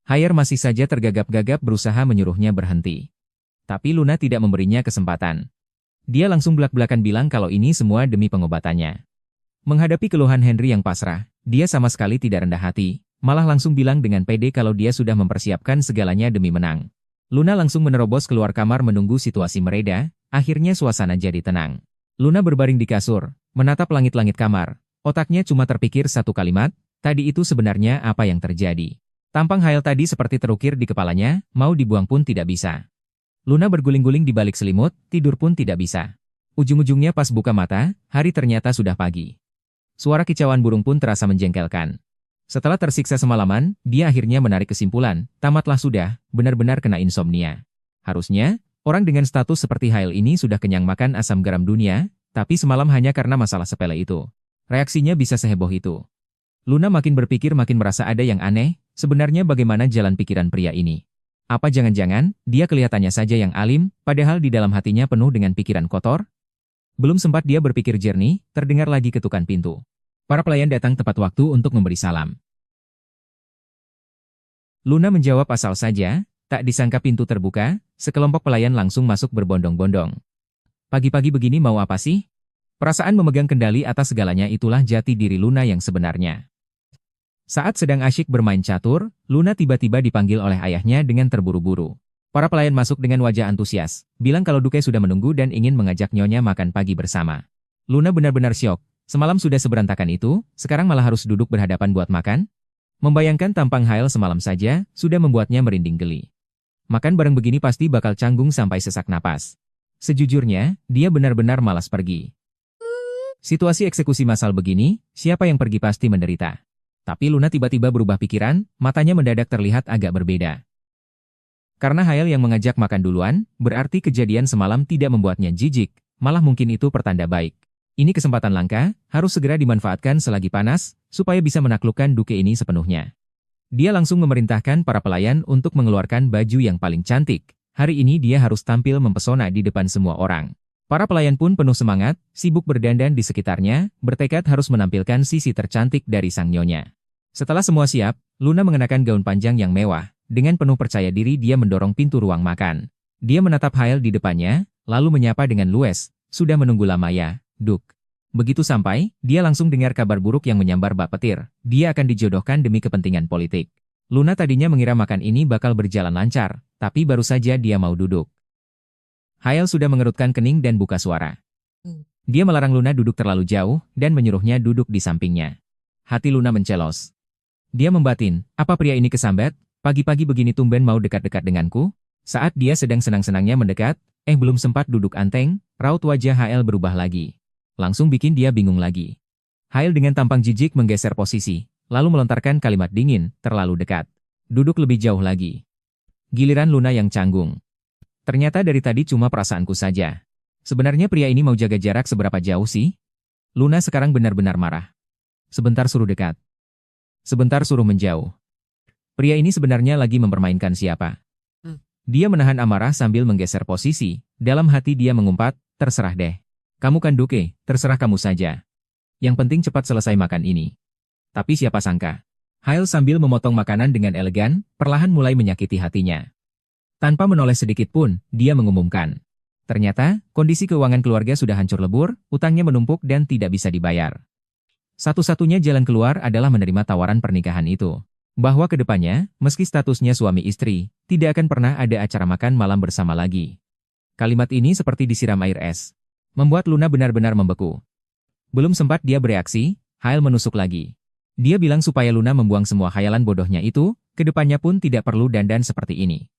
Haier masih saja tergagap-gagap berusaha menyuruhnya berhenti. Tapi Luna tidak memberinya kesempatan. Dia langsung belak-belakan bilang kalau ini semua demi pengobatannya. Menghadapi keluhan Henry yang pasrah, dia sama sekali tidak rendah hati, malah langsung bilang dengan pede kalau dia sudah mempersiapkan segalanya demi menang. Luna langsung menerobos keluar kamar menunggu situasi mereda, akhirnya suasana jadi tenang. Luna berbaring di kasur, menatap langit-langit kamar. Otaknya cuma terpikir satu kalimat, tadi itu sebenarnya apa yang terjadi. Tampang Haiel tadi seperti terukir di kepalanya, mau dibuang pun tidak bisa. Luna berguling-guling di balik selimut, tidur pun tidak bisa. Ujung-ujungnya pas buka mata, hari ternyata sudah pagi. Suara kicauan burung pun terasa menjengkelkan. Setelah tersiksa semalaman, dia akhirnya menarik kesimpulan, tamatlah sudah, benar-benar kena insomnia. Harusnya, orang dengan status seperti Haiel ini sudah kenyang makan asam garam dunia, tapi semalam hanya karena masalah sepele itu. Reaksinya bisa seheboh itu. Luna makin berpikir makin merasa ada yang aneh, sebenarnya bagaimana jalan pikiran pria ini. Apa jangan-jangan, dia kelihatannya saja yang alim, padahal di dalam hatinya penuh dengan pikiran kotor? Belum sempat dia berpikir jernih, terdengar lagi ketukan pintu. Para pelayan datang tepat waktu untuk memberi salam. Luna menjawab asal saja, tak disangka pintu terbuka, sekelompok pelayan langsung masuk berbondong-bondong. Pagi-pagi begini mau apa sih? Perasaan memegang kendali atas segalanya itulah jati diri Luna yang sebenarnya. Saat sedang asyik bermain catur, Luna tiba-tiba dipanggil oleh ayahnya dengan terburu-buru. Para pelayan masuk dengan wajah antusias, bilang kalau Duke sudah menunggu dan ingin mengajak nyonya makan pagi bersama. Luna benar-benar syok, semalam sudah seberantakan itu, sekarang malah harus duduk berhadapan buat makan? Membayangkan tampang Haiel semalam saja, sudah membuatnya merinding geli. Makan bareng begini pasti bakal canggung sampai sesak napas. Sejujurnya, dia benar-benar malas pergi. Situasi eksekusi massal begini, siapa yang pergi pasti menderita. Tapi Luna tiba-tiba berubah pikiran, matanya mendadak terlihat agak berbeda. Karena Haiel yang mengajak makan duluan, berarti kejadian semalam tidak membuatnya jijik, malah mungkin itu pertanda baik. Ini kesempatan langka, harus segera dimanfaatkan selagi panas, supaya bisa menaklukkan Duke ini sepenuhnya. Dia langsung memerintahkan para pelayan untuk mengeluarkan baju yang paling cantik. Hari ini dia harus tampil mempesona di depan semua orang. Para pelayan pun penuh semangat, sibuk berdandan di sekitarnya, bertekad harus menampilkan sisi tercantik dari sang nyonya. Setelah semua siap, Luna mengenakan gaun panjang yang mewah. Dengan penuh percaya diri dia mendorong pintu ruang makan. Dia menatap Haiel di depannya, lalu menyapa dengan luwes, "Sudah menunggu lama ya, Duk." Begitu sampai, dia langsung dengar kabar buruk yang menyambar bak petir. Dia akan dijodohkan demi kepentingan politik. Luna tadinya mengira makan ini bakal berjalan lancar, tapi baru saja dia mau duduk. Haiel sudah mengerutkan kening dan buka suara. Dia melarang Luna duduk terlalu jauh, dan menyuruhnya duduk di sampingnya. Hati Luna mencelos. Dia membatin, apa pria ini kesambat? Pagi-pagi begini tumben mau dekat-dekat denganku? Saat dia sedang senang-senangnya mendekat, belum sempat duduk anteng, raut wajah Haiel berubah lagi. Langsung bikin dia bingung lagi. Haiel dengan tampang jijik menggeser posisi, lalu melontarkan kalimat dingin, terlalu dekat. Duduk lebih jauh lagi. Giliran Luna yang canggung. Ternyata dari tadi cuma perasaanku saja. Sebenarnya pria ini mau jaga jarak seberapa jauh sih? Luna sekarang benar-benar marah. Sebentar suruh dekat. Sebentar suruh menjauh. Pria ini sebenarnya lagi mempermainkan siapa? Dia menahan amarah sambil menggeser posisi. Dalam hati dia mengumpat, terserah deh. Kamu kan Duke, terserah kamu saja. Yang penting cepat selesai makan ini. Tapi siapa sangka? Haiel sambil memotong makanan dengan elegan, perlahan mulai menyakiti hatinya. Tanpa menoleh sedikit pun, dia mengumumkan. Ternyata, kondisi keuangan keluarga sudah hancur lebur, utangnya menumpuk dan tidak bisa dibayar. Satu-satunya jalan keluar adalah menerima tawaran pernikahan itu. Bahwa ke depannya, meski statusnya suami istri, tidak akan pernah ada acara makan malam bersama lagi. Kalimat ini seperti disiram air es. Membuat Luna benar-benar membeku. Belum sempat dia bereaksi, Haiel menusuk lagi. Dia bilang supaya Luna membuang semua khayalan bodohnya itu, ke depannya pun tidak perlu dandan seperti ini.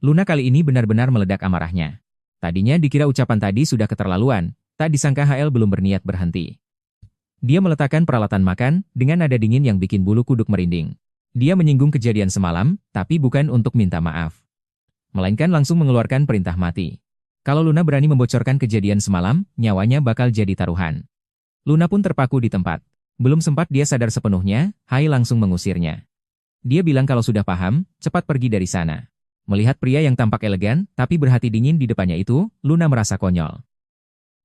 Luna kali ini benar-benar meledak amarahnya. Tadinya dikira ucapan tadi sudah keterlaluan, tak disangka Haiel belum berniat berhenti. Dia meletakkan peralatan makan, dengan nada dingin yang bikin bulu kuduk merinding. Dia menyinggung kejadian semalam, tapi bukan untuk minta maaf. Melainkan langsung mengeluarkan perintah mati. Kalau Luna berani membocorkan kejadian semalam, nyawanya bakal jadi taruhan. Luna pun terpaku di tempat. Belum sempat dia sadar sepenuhnya, Haiel langsung mengusirnya. Dia bilang kalau sudah paham, cepat pergi dari sana. Melihat pria yang tampak elegan, tapi berhati dingin di depannya itu, Luna merasa konyol.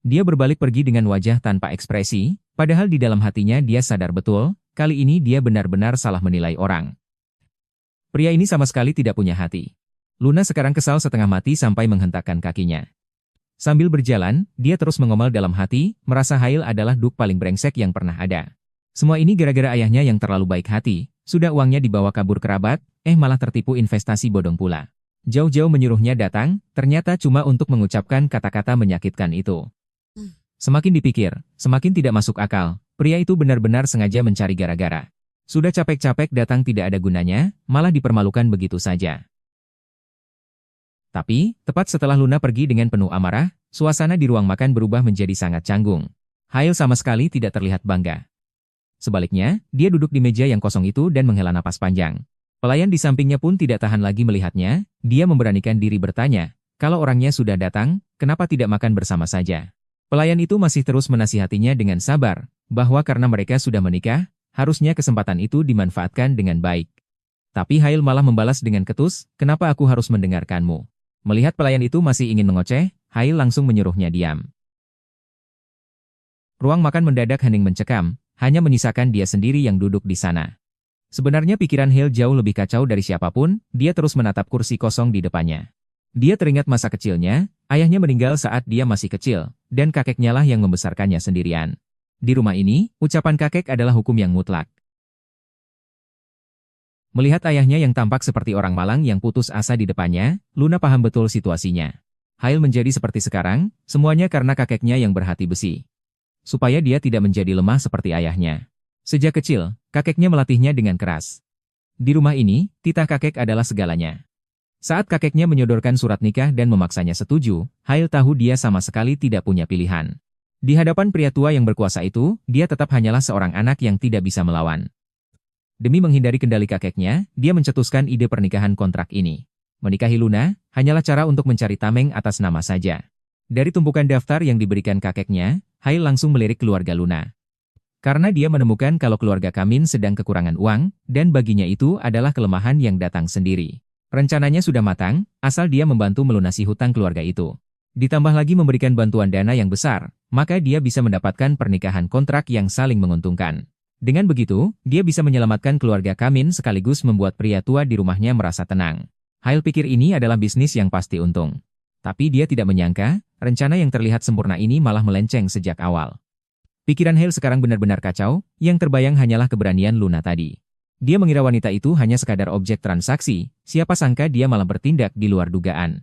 Dia berbalik pergi dengan wajah tanpa ekspresi, padahal di dalam hatinya dia sadar betul, kali ini dia benar-benar salah menilai orang. Pria ini sama sekali tidak punya hati. Luna sekarang kesal setengah mati sampai menghentakkan kakinya. Sambil berjalan, dia terus mengomel dalam hati, merasa Hail adalah duk paling brengsek yang pernah ada. Semua ini gara-gara ayahnya yang terlalu baik hati, sudah uangnya dibawa kabur kerabat, malah tertipu investasi bodong pula. Jauh-jauh menyuruhnya datang, ternyata cuma untuk mengucapkan kata-kata menyakitkan itu. Semakin dipikir, semakin tidak masuk akal, pria itu benar-benar sengaja mencari gara-gara. Sudah capek-capek datang tidak ada gunanya, malah dipermalukan begitu saja. Tapi, tepat setelah Luna pergi dengan penuh amarah, suasana di ruang makan berubah menjadi sangat canggung. Hail sama sekali tidak terlihat bangga. Sebaliknya, dia duduk di meja yang kosong itu dan menghela napas panjang. Pelayan di sampingnya pun tidak tahan lagi melihatnya, dia memberanikan diri bertanya, kalau orangnya sudah datang, kenapa tidak makan bersama saja? Pelayan itu masih terus menasihatinya dengan sabar, bahwa karena mereka sudah menikah, harusnya kesempatan itu dimanfaatkan dengan baik. Tapi Hail malah membalas dengan ketus, kenapa aku harus mendengarkanmu? Melihat pelayan itu masih ingin mengoceh, Hail langsung menyuruhnya diam. Ruang makan mendadak hening mencekam, hanya menyisakan dia sendiri yang duduk di sana. Sebenarnya pikiran Hail jauh lebih kacau dari siapapun, dia terus menatap kursi kosong di depannya. Dia teringat masa kecilnya, ayahnya meninggal saat dia masih kecil, dan kakeknya lah yang membesarkannya sendirian. Di rumah ini, ucapan kakek adalah hukum yang mutlak. Melihat ayahnya yang tampak seperti orang malang yang putus asa di depannya, Luna paham betul situasinya. Hail menjadi seperti sekarang, semuanya karena kakeknya yang berhati besi. Supaya dia tidak menjadi lemah seperti ayahnya. Sejak kecil, kakeknya melatihnya dengan keras. Di rumah ini, titah kakek adalah segalanya. Saat kakeknya menyodorkan surat nikah dan memaksanya setuju, Hail tahu dia sama sekali tidak punya pilihan. Di hadapan pria tua yang berkuasa itu, dia tetap hanyalah seorang anak yang tidak bisa melawan. Demi menghindari kendali kakeknya, dia mencetuskan ide pernikahan kontrak ini. Menikahi Luna, hanyalah cara untuk mencari tameng atas nama saja. Dari tumpukan daftar yang diberikan kakeknya, Hail langsung melirik keluarga Luna. Karena dia menemukan kalau keluarga Kamin sedang kekurangan uang, dan baginya itu adalah kelemahan yang datang sendiri. Rencananya sudah matang, asal dia membantu melunasi hutang keluarga itu. Ditambah lagi memberikan bantuan dana yang besar, maka dia bisa mendapatkan pernikahan kontrak yang saling menguntungkan. Dengan begitu, dia bisa menyelamatkan keluarga Kamin sekaligus membuat pria tua di rumahnya merasa tenang. Hail pikir ini adalah bisnis yang pasti untung. Tapi dia tidak menyangka, rencana yang terlihat sempurna ini malah melenceng sejak awal. Pikiran Hail sekarang benar-benar kacau, yang terbayang hanyalah keberanian Luna tadi. Dia mengira wanita itu hanya sekadar objek transaksi, siapa sangka dia malah bertindak di luar dugaan.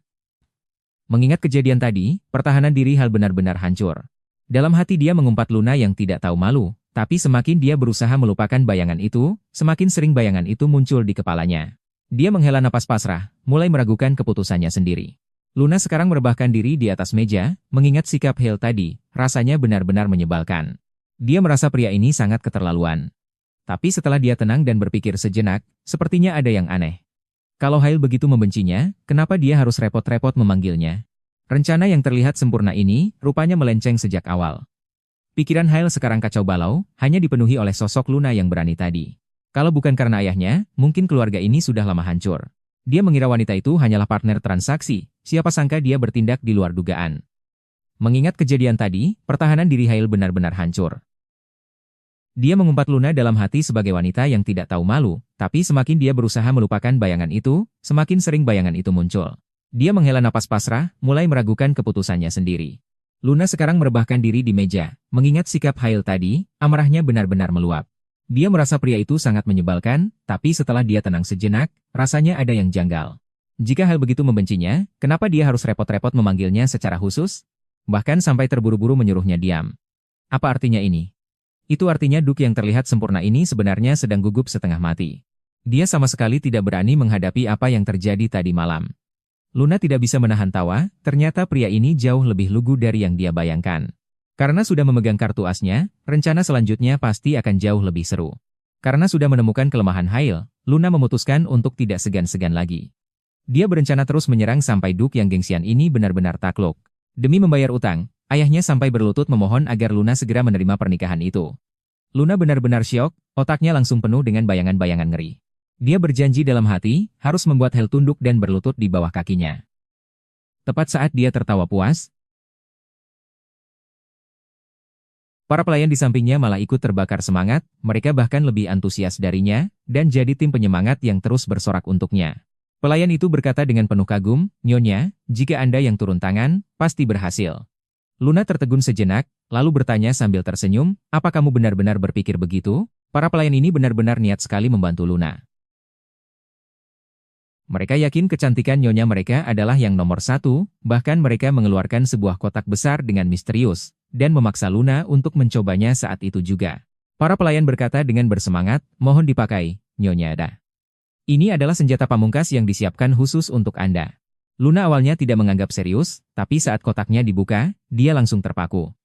Mengingat kejadian tadi, pertahanan diri Hail benar-benar hancur. Dalam hati dia mengumpat Luna yang tidak tahu malu, tapi semakin dia berusaha melupakan bayangan itu, semakin sering bayangan itu muncul di kepalanya. Dia menghela napas pasrah, mulai meragukan keputusannya sendiri. Luna sekarang merebahkan diri di atas meja, mengingat sikap Hail tadi, rasanya benar-benar menyebalkan. Dia merasa pria ini sangat keterlaluan. Tapi setelah dia tenang dan berpikir sejenak, sepertinya ada yang aneh. Kalau Hail begitu membencinya, kenapa dia harus repot-repot memanggilnya? Rencana yang terlihat sempurna ini, rupanya melenceng sejak awal. Pikiran Hail sekarang kacau balau, hanya dipenuhi oleh sosok Luna yang berani tadi. Kalau bukan karena ayahnya, mungkin keluarga ini sudah lama hancur. Dia mengira wanita itu hanyalah partner transaksi, siapa sangka dia bertindak di luar dugaan. Mengingat kejadian tadi, pertahanan diri Hail benar-benar hancur. Dia mengumpat Luna dalam hati sebagai wanita yang tidak tahu malu, tapi semakin dia berusaha melupakan bayangan itu, semakin sering bayangan itu muncul. Dia menghela napas pasrah, mulai meragukan keputusannya sendiri. Luna sekarang merebahkan diri di meja, mengingat sikap Hail tadi, amarahnya benar-benar meluap. Dia merasa pria itu sangat menyebalkan, tapi setelah dia tenang sejenak, rasanya ada yang janggal. Jika Hail begitu membencinya, kenapa dia harus repot-repot memanggilnya secara khusus? Bahkan sampai terburu-buru menyuruhnya diam. Apa artinya ini? Itu artinya Duk yang terlihat sempurna ini sebenarnya sedang gugup setengah mati. Dia sama sekali tidak berani menghadapi apa yang terjadi tadi malam. Luna tidak bisa menahan tawa, ternyata pria ini jauh lebih lugu dari yang dia bayangkan. Karena sudah memegang kartu asnya, rencana selanjutnya pasti akan jauh lebih seru. Karena sudah menemukan kelemahan Hail, Luna memutuskan untuk tidak segan-segan lagi. Dia berencana terus menyerang sampai Duk yang gengsian ini benar-benar takluk. Demi membayar utang, ayahnya sampai berlutut memohon agar Luna segera menerima pernikahan itu. Luna benar-benar syok, otaknya langsung penuh dengan bayangan-bayangan ngeri. Dia berjanji dalam hati, harus membuat Hail tunduk dan berlutut di bawah kakinya. Tepat saat dia tertawa puas, Para pelayan di sampingnya malah ikut terbakar semangat, mereka bahkan lebih antusias darinya, dan jadi tim penyemangat yang terus bersorak untuknya. Pelayan itu berkata dengan penuh kagum, "Nyonya, jika Anda yang turun tangan, pasti berhasil." Luna tertegun sejenak, lalu bertanya sambil tersenyum, "Apa kamu benar-benar berpikir begitu?" Para pelayan ini benar-benar niat sekali membantu Luna. Mereka yakin kecantikan nyonya mereka adalah yang nomor satu, bahkan mereka mengeluarkan sebuah kotak besar dengan misterius, dan memaksa Luna untuk mencobanya saat itu juga. Para pelayan berkata dengan bersemangat, "Mohon dipakai, Nyonya Ada. Ini adalah senjata pamungkas yang disiapkan khusus untuk Anda." Luna awalnya tidak menganggap serius, tapi saat kotaknya dibuka, dia langsung terpaku.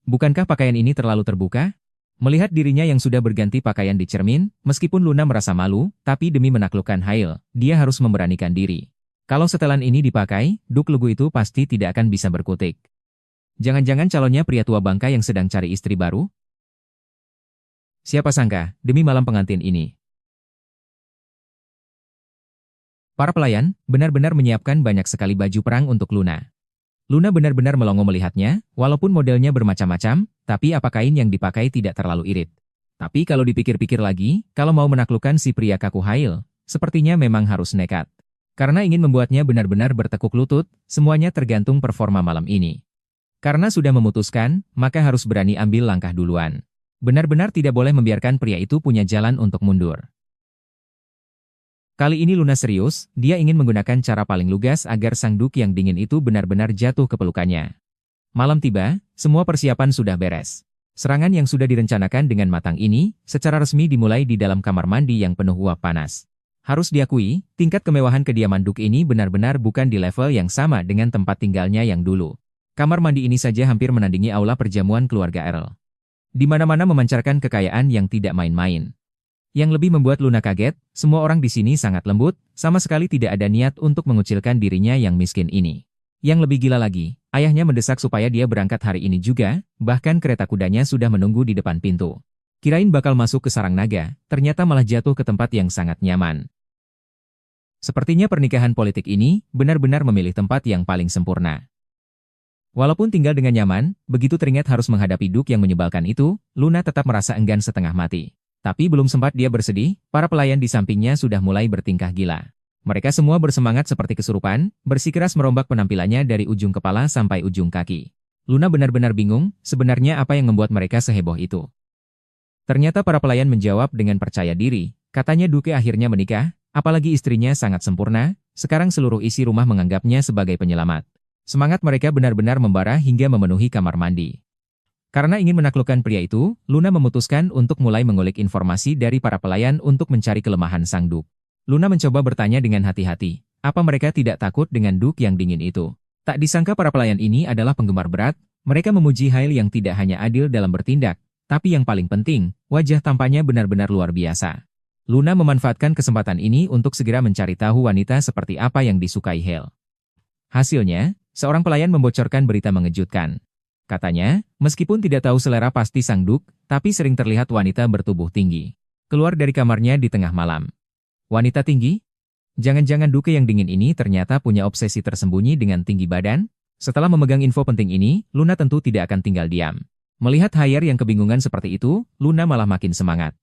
Bukankah pakaian ini terlalu terbuka? Melihat dirinya yang sudah berganti pakaian di cermin, meskipun Luna merasa malu, tapi demi menaklukkan Hale, dia harus memberanikan diri. Kalau setelan ini dipakai, Duk Lugu itu pasti tidak akan bisa berkutik. Jangan-jangan calonnya pria tua bangka yang sedang cari istri baru? Siapa sangka, demi malam pengantin ini. Para pelayan benar-benar menyiapkan banyak sekali baju perang untuk Luna. Luna benar-benar melongo melihatnya, walaupun modelnya bermacam-macam, tapi apa kain yang dipakai tidak terlalu irit. Tapi kalau dipikir-pikir lagi, kalau mau menaklukkan si pria kaku Hale, sepertinya memang harus nekat. Karena ingin membuatnya benar-benar bertekuk lutut, semuanya tergantung performa malam ini. Karena sudah memutuskan, maka harus berani ambil langkah duluan. Benar-benar tidak boleh membiarkan pria itu punya jalan untuk mundur. Kali ini Luna serius, dia ingin menggunakan cara paling lugas agar sang Duk yang dingin itu benar-benar jatuh ke pelukannya. Malam tiba, semua persiapan sudah beres. Serangan yang sudah direncanakan dengan matang ini, secara resmi dimulai di dalam kamar mandi yang penuh uap panas. Harus diakui, tingkat kemewahan kediaman Duk ini benar-benar bukan di level yang sama dengan tempat tinggalnya yang dulu. Kamar mandi ini saja hampir menandingi aula perjamuan keluarga Earl. Di mana-mana memancarkan kekayaan yang tidak main-main. Yang lebih membuat Luna kaget, semua orang di sini sangat lembut, sama sekali tidak ada niat untuk mengucilkan dirinya yang miskin ini. Yang lebih gila lagi, ayahnya mendesak supaya dia berangkat hari ini juga, bahkan kereta kudanya sudah menunggu di depan pintu. Kirain bakal masuk ke sarang naga, ternyata malah jatuh ke tempat yang sangat nyaman. Sepertinya pernikahan politik ini benar-benar memilih tempat yang paling sempurna. Walaupun tinggal dengan nyaman, begitu teringat harus menghadapi Duk yang menyebalkan itu, Luna tetap merasa enggan setengah mati. Tapi belum sempat dia bersedih, para pelayan di sampingnya sudah mulai bertingkah gila. Mereka semua bersemangat seperti kesurupan, bersikeras merombak penampilannya dari ujung kepala sampai ujung kaki. Luna benar-benar bingung, sebenarnya apa yang membuat mereka seheboh itu. Ternyata para pelayan menjawab dengan percaya diri, katanya Duke akhirnya menikah, apalagi istrinya sangat sempurna, sekarang seluruh isi rumah menganggapnya sebagai penyelamat. Semangat mereka benar-benar membara hingga memenuhi kamar mandi. Karena ingin menaklukkan pria itu, Luna memutuskan untuk mulai mengulik informasi dari para pelayan untuk mencari kelemahan sang Duk. Luna mencoba bertanya dengan hati-hati, apa mereka tidak takut dengan Duk yang dingin itu? Tak disangka para pelayan ini adalah penggemar berat, mereka memuji Hale yang tidak hanya adil dalam bertindak, tapi yang paling penting, wajah tampaknya benar-benar luar biasa. Luna memanfaatkan kesempatan ini untuk segera mencari tahu wanita seperti apa yang disukai Hale. Hasilnya, seorang pelayan membocorkan berita mengejutkan. Katanya, meskipun tidak tahu selera pasti sang Duk, tapi sering terlihat wanita bertubuh tinggi. Keluar dari kamarnya di tengah malam. Wanita tinggi? Jangan-jangan Duke yang dingin ini ternyata punya obsesi tersembunyi dengan tinggi badan? Setelah memegang info penting ini, Luna tentu tidak akan tinggal diam. Melihat Haier yang kebingungan seperti itu, Luna malah makin semangat.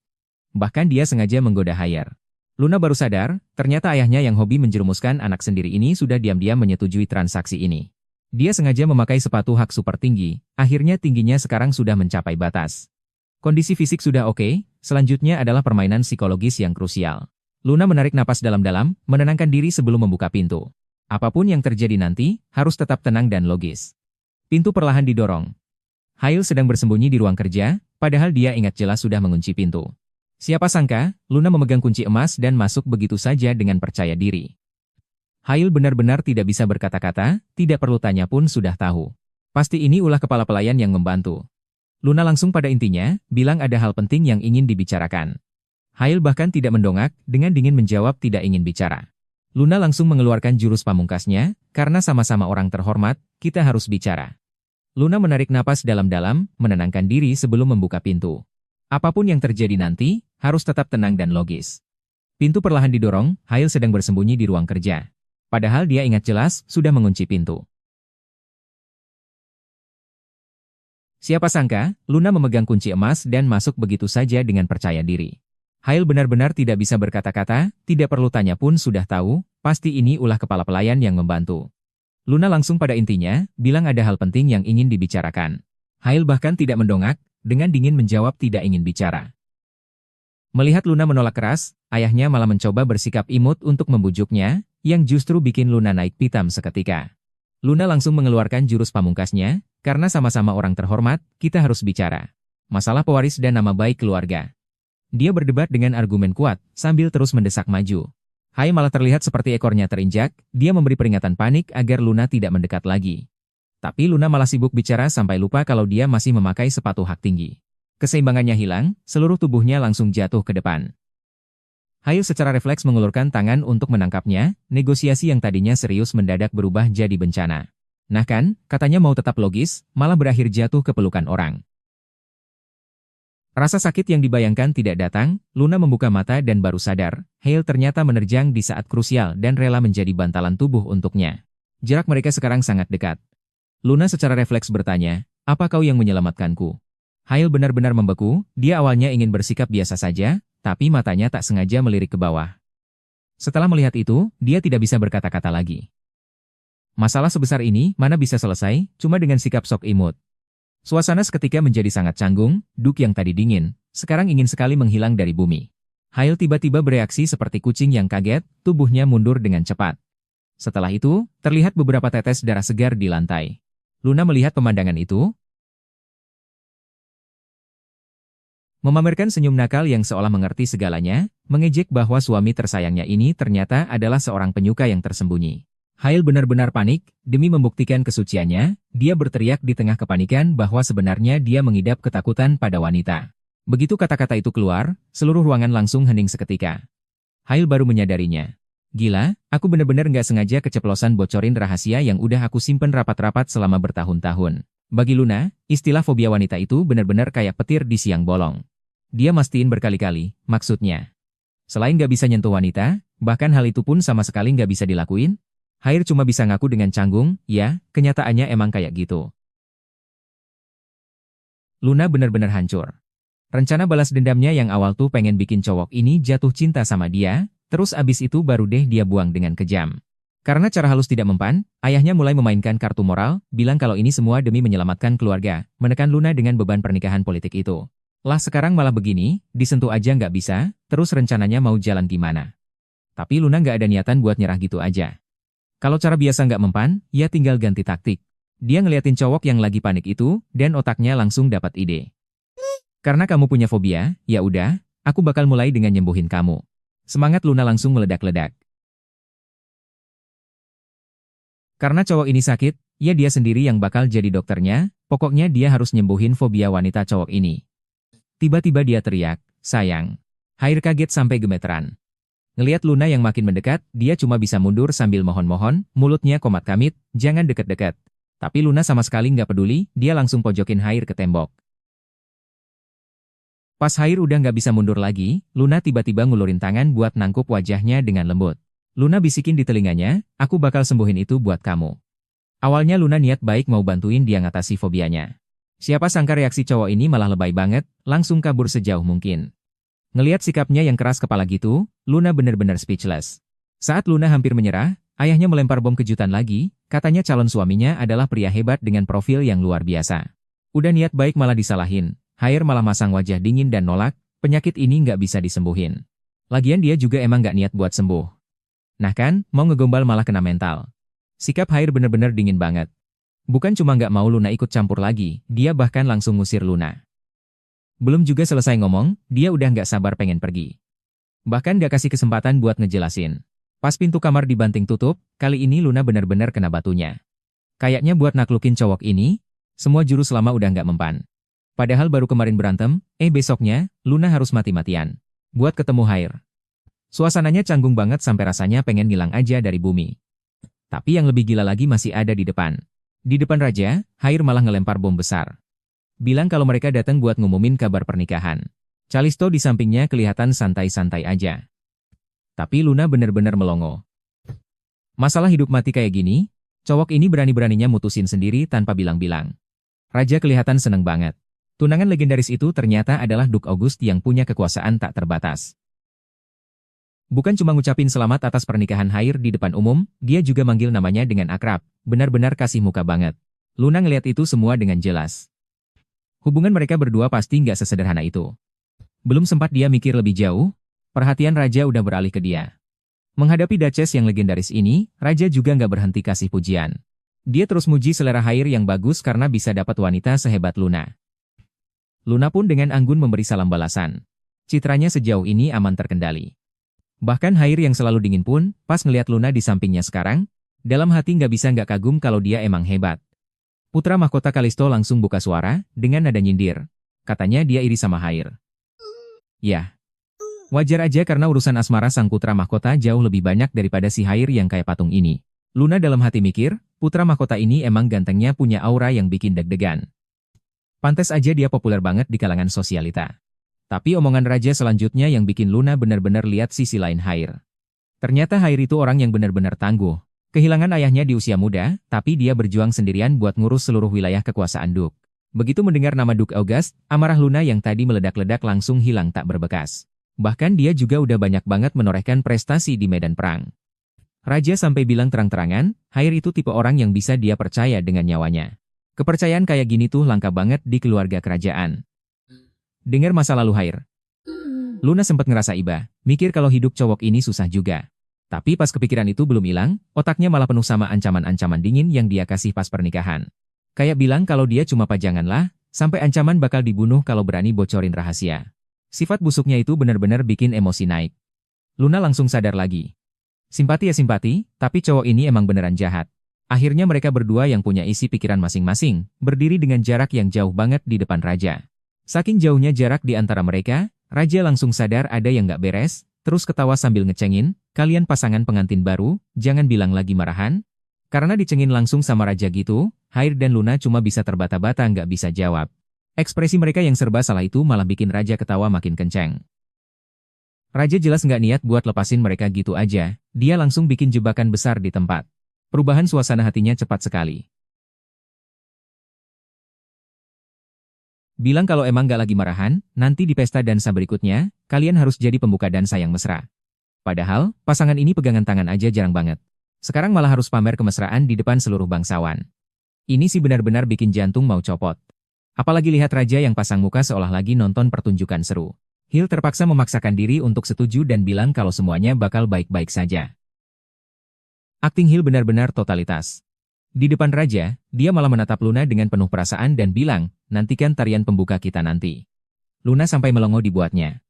Bahkan dia sengaja menggoda Haier. Luna baru sadar, ternyata ayahnya yang hobi menjerumuskan anak sendiri ini sudah diam-diam menyetujui transaksi ini. Dia sengaja memakai sepatu hak super tinggi, akhirnya tingginya sekarang sudah mencapai batas. Kondisi fisik sudah oke, selanjutnya adalah permainan psikologis yang krusial. Luna menarik napas dalam-dalam, menenangkan diri sebelum membuka pintu. Apapun yang terjadi nanti, harus tetap tenang dan logis. Pintu perlahan didorong. Hale sedang bersembunyi di ruang kerja, padahal dia ingat jelas sudah mengunci pintu. Siapa sangka, Luna memegang kunci emas dan masuk begitu saja dengan percaya diri. Hale benar-benar tidak bisa berkata-kata, tidak perlu tanya pun sudah tahu. Pasti ini ulah kepala pelayan yang membantu. Luna langsung pada intinya, bilang ada hal penting yang ingin dibicarakan. Hale bahkan tidak mendongak, dengan dingin menjawab tidak ingin bicara. Luna langsung mengeluarkan jurus pamungkasnya, karena sama-sama orang terhormat, kita harus bicara. Luna menarik napas dalam-dalam, menenangkan diri sebelum membuka pintu. Apapun yang terjadi nanti, harus tetap tenang dan logis. Pintu perlahan didorong, Hale sedang bersembunyi di ruang kerja. Padahal dia ingat jelas, sudah mengunci pintu. Siapa sangka, Luna memegang kunci emas dan masuk begitu saja dengan percaya diri. Hail benar-benar tidak bisa berkata-kata, tidak perlu tanya pun sudah tahu, pasti ini ulah kepala pelayan yang membantu. Luna langsung pada intinya, bilang ada hal penting yang ingin dibicarakan. Hail bahkan tidak mendongak, dengan dingin menjawab tidak ingin bicara. Melihat Luna menolak keras, ayahnya malah mencoba bersikap imut untuk membujuknya, yang justru bikin Luna naik pitam seketika. Luna langsung mengeluarkan jurus pamungkasnya, karena sama-sama orang terhormat, kita harus bicara. Masalah pewaris dan nama baik keluarga. Dia berdebat dengan argumen kuat, sambil terus mendesak maju. Hai malah terlihat seperti ekornya terinjak, dia memberi peringatan panik agar Luna tidak mendekat lagi. Tapi Luna malah sibuk bicara sampai lupa kalau dia masih memakai sepatu hak tinggi. Keseimbangannya hilang, seluruh tubuhnya langsung jatuh ke depan. Hail secara refleks mengulurkan tangan untuk menangkapnya, negosiasi yang tadinya serius mendadak berubah jadi bencana. Nah kan, katanya mau tetap logis, malah berakhir jatuh ke pelukan orang. Rasa sakit yang dibayangkan tidak datang, Luna membuka mata dan baru sadar, Hail ternyata menerjang di saat krusial dan rela menjadi bantalan tubuh untuknya. Jarak mereka sekarang sangat dekat. Luna secara refleks bertanya, apa kau yang menyelamatkanku? Hail benar-benar membeku, dia awalnya ingin bersikap biasa saja, tapi matanya tak sengaja melirik ke bawah. Setelah melihat itu, dia tidak bisa berkata-kata lagi. Masalah sebesar ini mana bisa selesai, cuma dengan sikap sok imut. Suasana seketika menjadi sangat canggung, Duk yang tadi dingin, sekarang ingin sekali menghilang dari bumi. Hail tiba-tiba bereaksi seperti kucing yang kaget, tubuhnya mundur dengan cepat. Setelah itu, terlihat beberapa tetes darah segar di lantai. Luna melihat pemandangan itu, memamerkan senyum nakal yang seolah mengerti segalanya, mengejek bahwa suami tersayangnya ini ternyata adalah seorang penyuka yang tersembunyi. Hail benar-benar panik, demi membuktikan kesuciannya, dia berteriak di tengah kepanikan bahwa sebenarnya dia mengidap ketakutan pada wanita. Begitu kata-kata itu keluar, seluruh ruangan langsung hening seketika. Hail baru menyadarinya. Gila, aku benar-benar nggak sengaja keceplosan bocorin rahasia yang udah aku simpen rapat-rapat selama bertahun-tahun. Bagi Luna, istilah fobia wanita itu benar-benar kayak petir di siang bolong. Dia mastiin berkali-kali, maksudnya. Selain nggak bisa nyentuh wanita, bahkan hal itu pun sama sekali nggak bisa dilakuin. Hair cuma bisa ngaku dengan canggung, ya, kenyataannya emang kayak gitu. Luna benar-benar hancur. Rencana balas dendamnya yang awal tuh pengen bikin cowok ini jatuh cinta sama dia, terus abis itu baru deh dia buang dengan kejam. Karena cara halus tidak mempan, ayahnya mulai memainkan kartu moral, bilang kalau ini semua demi menyelamatkan keluarga, menekan Luna dengan beban pernikahan politik itu. Lah sekarang malah begini, disentuh aja nggak bisa, terus rencananya mau jalan gimana. Tapi Luna nggak ada niatan buat nyerah gitu aja. Kalau cara biasa nggak mempan, ya tinggal ganti taktik. Dia ngeliatin cowok yang lagi panik itu, dan otaknya langsung dapat ide. Karena kamu punya fobia, ya udah, aku bakal mulai dengan nyembuhin kamu. Semangat Luna langsung meledak-ledak. Karena cowok ini sakit, ya dia sendiri yang bakal jadi dokternya, pokoknya dia harus nyembuhin fobia wanita cowok ini. Tiba-tiba dia teriak, sayang. Hair kaget sampai gemeteran. Ngeliat Luna yang makin mendekat, dia cuma bisa mundur sambil mohon-mohon, mulutnya komat kamit, jangan deket-deket. Tapi Luna sama sekali nggak peduli, dia langsung pojokin Hair ke tembok. Pas Hair udah nggak bisa mundur lagi, Luna tiba-tiba ngulurin tangan buat nangkup wajahnya dengan lembut. Luna bisikin di telinganya, aku bakal sembuhin itu buat kamu. Awalnya Luna niat baik mau bantuin dia ngatasi fobianya. Siapa sangka reaksi cowok ini malah lebay banget, langsung kabur sejauh mungkin. Ngeliat sikapnya yang keras kepala gitu, Luna benar-benar speechless. Saat Luna hampir menyerah, ayahnya melempar bom kejutan lagi, katanya calon suaminya adalah pria hebat dengan profil yang luar biasa. Udah niat baik malah disalahin, Hair malah masang wajah dingin dan nolak, penyakit ini nggak bisa disembuhin. Lagian dia juga emang nggak niat buat sembuh. Nah kan, mau ngegombal malah kena mental. Sikap Hair benar-benar dingin banget. Bukan cuma nggak mau Luna ikut campur lagi, dia bahkan langsung ngusir Luna. Belum juga selesai ngomong, dia udah nggak sabar pengen pergi. Bahkan nggak kasih kesempatan buat ngejelasin. Pas pintu kamar dibanting tutup, kali ini Luna benar-benar kena batunya. Kayaknya buat naklukin cowok ini, semua jurus lama udah nggak mempan. Padahal baru kemarin berantem, besoknya, Luna harus mati-matian. Buat ketemu Hair. Suasananya canggung banget sampai rasanya pengen ngilang aja dari bumi. Tapi yang lebih gila lagi masih ada di depan. Di depan raja, Hair malah ngelempar bom besar. Bilang kalau mereka datang buat ngumumin kabar pernikahan. Calisto di sampingnya kelihatan santai-santai aja. Tapi Luna benar-benar melongo. Masalah hidup mati kayak gini, cowok ini berani-beraninya mutusin sendiri tanpa bilang-bilang. Raja kelihatan senang banget. Tunangan legendaris itu ternyata adalah Duke August yang punya kekuasaan tak terbatas. Bukan cuma ngucapin selamat atas pernikahan Hair di depan umum, dia juga manggil namanya dengan akrab, benar-benar kasih muka banget. Luna ngeliat itu semua dengan jelas. Hubungan mereka berdua pasti nggak sesederhana itu. Belum sempat dia mikir lebih jauh, perhatian Raja udah beralih ke dia. Menghadapi Duchess yang legendaris ini, Raja juga nggak berhenti kasih pujian. Dia terus muji selera Hair yang bagus karena bisa dapat wanita sehebat Luna. Luna pun dengan anggun memberi salam balasan. Citranya sejauh ini aman terkendali. Bahkan Hair yang selalu dingin pun, pas ngeliat Luna di sampingnya sekarang, dalam hati nggak bisa nggak kagum kalau dia emang hebat. Putra mahkota Kalisto langsung buka suara, dengan nada nyindir. Katanya dia iri sama Hair. Ya. Wajar aja karena urusan asmara sang putra mahkota jauh lebih banyak daripada si Hair yang kayak patung ini. Luna dalam hati mikir, putra mahkota ini emang gantengnya punya aura yang bikin deg-degan. Pantes aja dia populer banget di kalangan sosialita. Tapi omongan Raja selanjutnya yang bikin Luna benar-benar lihat sisi lain Hair. Ternyata Hair itu orang yang benar-benar tangguh. Kehilangan ayahnya di usia muda, tapi dia berjuang sendirian buat ngurus seluruh wilayah kekuasaan Duke. Begitu mendengar nama Duke August, amarah Luna yang tadi meledak-ledak langsung hilang tak berbekas. Bahkan dia juga udah banyak banget menorehkan prestasi di medan perang. Raja sampai bilang terang-terangan, Hair itu tipe orang yang bisa dia percaya dengan nyawanya. Kepercayaan kayak gini tuh langka banget di keluarga kerajaan. Dengar masa lalu Hair. Luna sempat ngerasa iba, mikir kalau hidup cowok ini susah juga. Tapi pas kepikiran itu belum hilang, otaknya malah penuh sama ancaman-ancaman dingin yang dia kasih pas pernikahan. Kayak bilang kalau dia cuma pajangan lah, sampai ancaman bakal dibunuh kalau berani bocorin rahasia. Sifat busuknya itu benar-benar bikin emosi naik. Luna langsung sadar lagi. Simpati ya simpati, tapi cowok ini emang beneran jahat. Akhirnya mereka berdua yang punya isi pikiran masing-masing, berdiri dengan jarak yang jauh banget di depan Raja. Saking jauhnya jarak di antara mereka, Raja langsung sadar ada yang nggak beres, terus ketawa sambil ngecengin, kalian pasangan pengantin baru, jangan bilang lagi marahan. Karena dicengin langsung sama Raja gitu, Hair dan Luna cuma bisa terbata-bata nggak bisa jawab. Ekspresi mereka yang serba salah itu malah bikin Raja ketawa makin kenceng. Raja jelas nggak niat buat lepasin mereka gitu aja, dia langsung bikin jebakan besar di tempat. Perubahan suasana hatinya cepat sekali. Bilang kalau emang nggak lagi marahan, nanti di pesta dansa berikutnya, kalian harus jadi pembuka dansa yang mesra. Padahal, pasangan ini pegangan tangan aja jarang banget. Sekarang malah harus pamer kemesraan di depan seluruh bangsawan. Ini sih benar-benar bikin jantung mau copot. Apalagi lihat Raja yang pasang muka seolah lagi nonton pertunjukan seru. Hill terpaksa memaksakan diri untuk setuju dan bilang kalau semuanya bakal baik-baik saja. Akting Hill benar-benar totalitas. Di depan Raja, dia malah menatap Luna dengan penuh perasaan dan bilang, nantikan tarian pembuka kita nanti. Luna sampai melongo dibuatnya.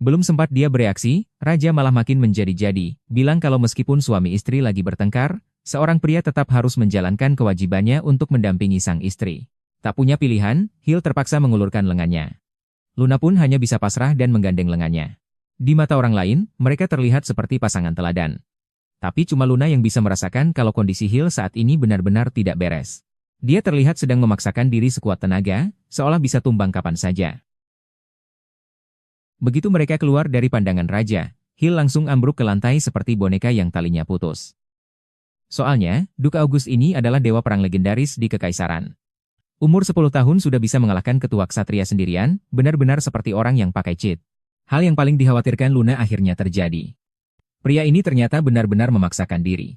Belum sempat dia bereaksi, Raja malah makin menjadi-jadi, bilang kalau meskipun suami istri lagi bertengkar, seorang pria tetap harus menjalankan kewajibannya untuk mendampingi sang istri. Tak punya pilihan, Hill terpaksa mengulurkan lengannya. Luna pun hanya bisa pasrah dan menggandeng lengannya. Di mata orang lain, mereka terlihat seperti pasangan teladan. Tapi cuma Luna yang bisa merasakan kalau kondisi Hill saat ini benar-benar tidak beres. Dia terlihat sedang memaksakan diri sekuat tenaga, seolah bisa tumbang kapan saja. Begitu mereka keluar dari pandangan Raja, Hill langsung ambruk ke lantai seperti boneka yang talinya putus. Soalnya, Duke August ini adalah dewa perang legendaris di Kekaisaran. Umur 10 tahun sudah bisa mengalahkan ketua ksatria sendirian, benar-benar seperti orang yang pakai cheat. Hal yang paling dikhawatirkan Luna akhirnya terjadi. Pria ini ternyata benar-benar memaksakan diri.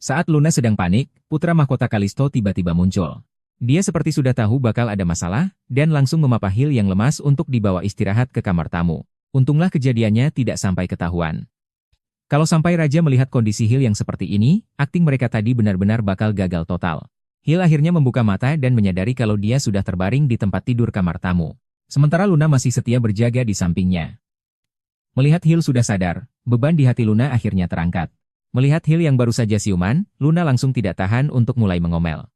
Saat Luna sedang panik, putra mahkota Kalisto tiba-tiba muncul. Dia seperti sudah tahu bakal ada masalah, dan langsung memapah Hill yang lemas untuk dibawa istirahat ke kamar tamu. Untunglah kejadiannya tidak sampai ketahuan. Kalau sampai Raja melihat kondisi Hill yang seperti ini, akting mereka tadi benar-benar bakal gagal total. Hill akhirnya membuka mata dan menyadari kalau dia sudah terbaring di tempat tidur kamar tamu. Sementara Luna masih setia berjaga di sampingnya. Melihat Hill sudah sadar, beban di hati Luna akhirnya terangkat. Melihat Hill yang baru saja siuman, Luna langsung tidak tahan untuk mulai mengomel.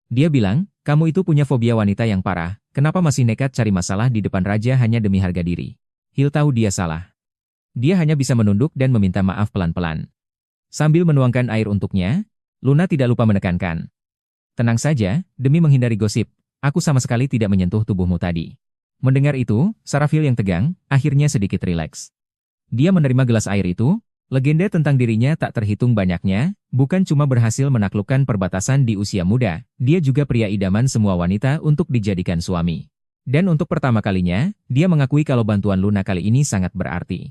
Dia bilang, kamu itu punya fobia wanita yang parah, kenapa masih nekat cari masalah di depan Raja hanya demi harga diri? Hill tahu dia salah. Dia hanya bisa menunduk dan meminta maaf pelan-pelan. Sambil menuangkan air untuknya, Luna tidak lupa menekankan. Tenang saja, demi menghindari gosip, aku sama sekali tidak menyentuh tubuhmu tadi. Mendengar itu, saraf Hill yang tegang, akhirnya sedikit rileks. Dia menerima gelas air itu, Legenda tentang dirinya tak terhitung banyaknya, bukan cuma berhasil menaklukkan perbatasan di usia muda, dia juga pria idaman semua wanita untuk dijadikan suami. Dan untuk pertama kalinya, dia mengakui kalau bantuan Luna kali ini sangat berarti.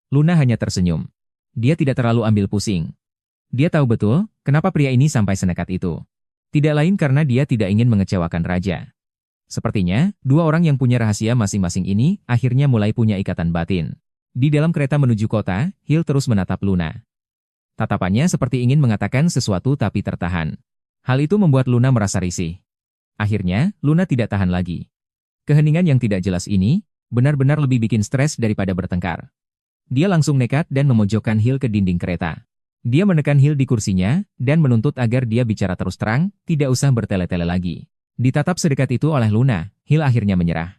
Luna hanya tersenyum. Dia tidak terlalu ambil pusing. Dia tahu betul, kenapa pria ini sampai senekat itu. Tidak lain karena dia tidak ingin mengecewakan raja. Sepertinya, dua orang yang punya rahasia masing-masing ini akhirnya mulai punya ikatan batin. Di dalam kereta menuju kota, Hill terus menatap Luna. Tatapannya seperti ingin mengatakan sesuatu tapi tertahan. Hal itu membuat Luna merasa risih. Akhirnya, Luna tidak tahan lagi. Keheningan yang tidak jelas ini, benar-benar lebih bikin stres daripada bertengkar. Dia langsung nekat dan memojokkan Hill ke dinding kereta. Dia menekan Hill di kursinya, dan menuntut agar dia bicara terus terang, tidak usah bertele-tele lagi. Ditatap sedekat itu oleh Luna, Hill akhirnya menyerah.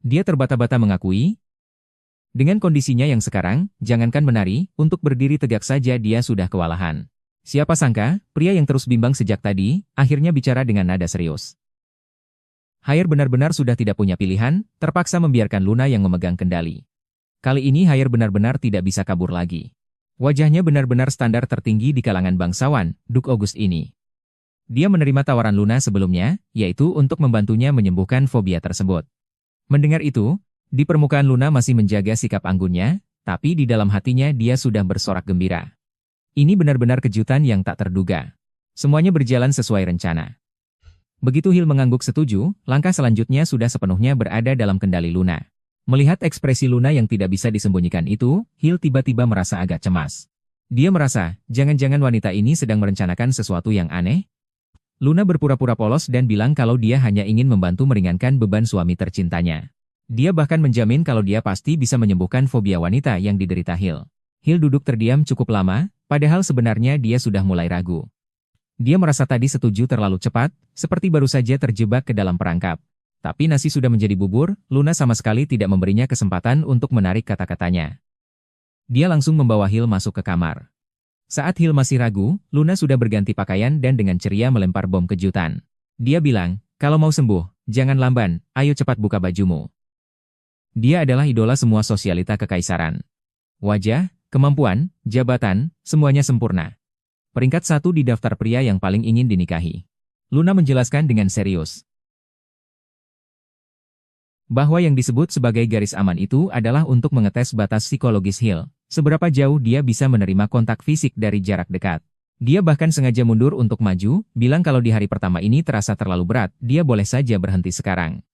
Dia terbata-bata mengakui, dengan kondisinya yang sekarang, jangankan menari, untuk berdiri tegak saja dia sudah kewalahan. Siapa sangka, pria yang terus bimbang sejak tadi, akhirnya bicara dengan nada serius. Haier benar-benar sudah tidak punya pilihan, terpaksa membiarkan Luna yang memegang kendali. Kali ini Haier benar-benar tidak bisa kabur lagi. Wajahnya benar-benar standar tertinggi di kalangan bangsawan, Duke August ini. Dia menerima tawaran Luna sebelumnya, yaitu untuk membantunya menyembuhkan fobia tersebut. Mendengar itu, di permukaan Luna masih menjaga sikap anggunnya, tapi di dalam hatinya dia sudah bersorak gembira. Ini benar-benar kejutan yang tak terduga. Semuanya berjalan sesuai rencana. Begitu Hill mengangguk setuju, langkah selanjutnya sudah sepenuhnya berada dalam kendali Luna. Melihat ekspresi Luna yang tidak bisa disembunyikan itu, Hill tiba-tiba merasa agak cemas. Dia merasa, jangan-jangan wanita ini sedang merencanakan sesuatu yang aneh. Luna berpura-pura polos dan bilang kalau dia hanya ingin membantu meringankan beban suami tercintanya. Dia bahkan menjamin kalau dia pasti bisa menyembuhkan fobia wanita yang diderita Hill. Hill duduk terdiam cukup lama, padahal sebenarnya dia sudah mulai ragu. Dia merasa tadi setuju terlalu cepat, seperti baru saja terjebak ke dalam perangkap. Tapi nasi sudah menjadi bubur, Luna sama sekali tidak memberinya kesempatan untuk menarik kata-katanya. Dia langsung membawa Hill masuk ke kamar. Saat Hill masih ragu, Luna sudah berganti pakaian dan dengan ceria melempar bom kejutan. Dia bilang, kalau mau sembuh, jangan lamban, ayo cepat buka bajumu. Dia adalah idola semua sosialita kekaisaran. Wajah, kemampuan, jabatan, semuanya sempurna. Peringkat 1 di daftar pria yang paling ingin dinikahi. Luna menjelaskan dengan serius. Bahwa yang disebut sebagai garis aman itu adalah untuk mengetes batas psikologis Hill. Seberapa jauh dia bisa menerima kontak fisik dari jarak dekat. Dia bahkan sengaja mundur untuk maju, bilang kalau di hari pertama ini terasa terlalu berat, dia boleh saja berhenti sekarang.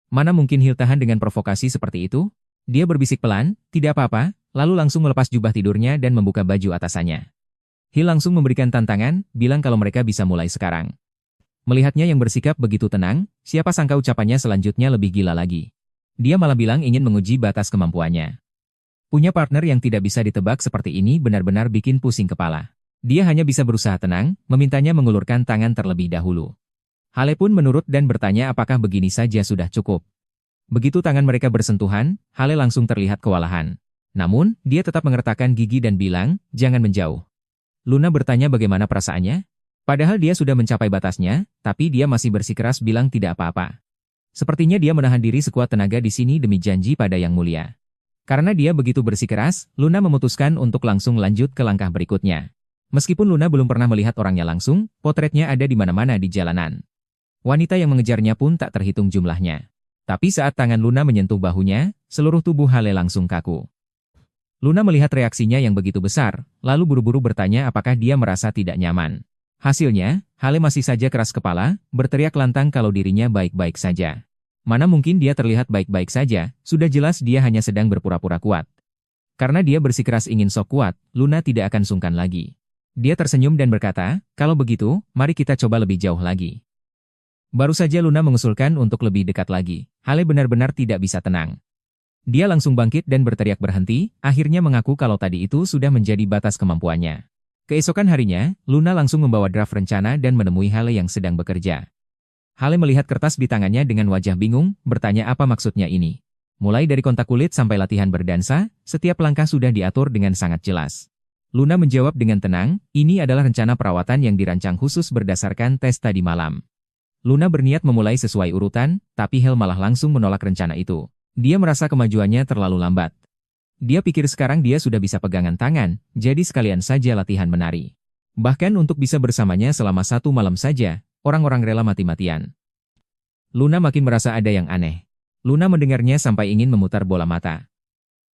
Mana mungkin Hill tahan dengan provokasi seperti itu? Dia berbisik pelan, tidak apa-apa, lalu langsung melepas jubah tidurnya dan membuka baju atasannya. Hill langsung memberikan tantangan, bilang kalau mereka bisa mulai sekarang. Melihatnya yang bersikap begitu tenang, siapa sangka ucapannya selanjutnya lebih gila lagi. Dia malah bilang ingin menguji batas kemampuannya. Punya partner yang tidak bisa ditebak seperti ini benar-benar bikin pusing kepala. Dia hanya bisa berusaha tenang, memintanya mengulurkan tangan terlebih dahulu. Hale pun menurut dan bertanya apakah begini saja sudah cukup. Begitu tangan mereka bersentuhan, Hale langsung terlihat kewalahan. Namun, dia tetap mengertakkan gigi dan bilang, jangan menjauh. Luna bertanya bagaimana perasaannya. Padahal dia sudah mencapai batasnya, tapi dia masih bersikeras bilang tidak apa-apa. Sepertinya dia menahan diri sekuat tenaga di sini demi janji pada Yang Mulia. Karena dia begitu bersikeras, Luna memutuskan untuk langsung lanjut ke langkah berikutnya. Meskipun Luna belum pernah melihat orangnya langsung, potretnya ada di mana-mana di jalanan. Wanita yang mengejarnya pun tak terhitung jumlahnya. Tapi saat tangan Luna menyentuh bahunya, seluruh tubuh Hale langsung kaku. Luna melihat reaksinya yang begitu besar, lalu buru-buru bertanya apakah dia merasa tidak nyaman. Hasilnya, Hale masih saja keras kepala, berteriak lantang kalau dirinya baik-baik saja. Mana mungkin dia terlihat baik-baik saja, sudah jelas dia hanya sedang berpura-pura kuat. Karena dia bersikeras ingin sok kuat, Luna tidak akan sungkan lagi. Dia tersenyum dan berkata, kalau begitu, mari kita coba lebih jauh lagi. Baru saja Luna mengusulkan untuk lebih dekat lagi, Hale benar-benar tidak bisa tenang. Dia langsung bangkit dan berteriak berhenti, akhirnya mengaku kalau tadi itu sudah menjadi batas kemampuannya. Keesokan harinya, Luna langsung membawa draft rencana dan menemui Hale yang sedang bekerja. Hale melihat kertas di tangannya dengan wajah bingung, bertanya apa maksudnya ini. Mulai dari kontak kulit sampai latihan berdansa, setiap langkah sudah diatur dengan sangat jelas. Luna menjawab dengan tenang, ini adalah rencana perawatan yang dirancang khusus berdasarkan tes tadi malam. Luna berniat memulai sesuai urutan, tapi Hale malah langsung menolak rencana itu. Dia merasa kemajuannya terlalu lambat. Dia pikir sekarang dia sudah bisa pegangan tangan, jadi sekalian saja latihan menari. Bahkan untuk bisa bersamanya selama 1 malam saja, orang-orang rela mati-matian. Luna makin merasa ada yang aneh. Luna mendengarnya sampai ingin memutar bola mata.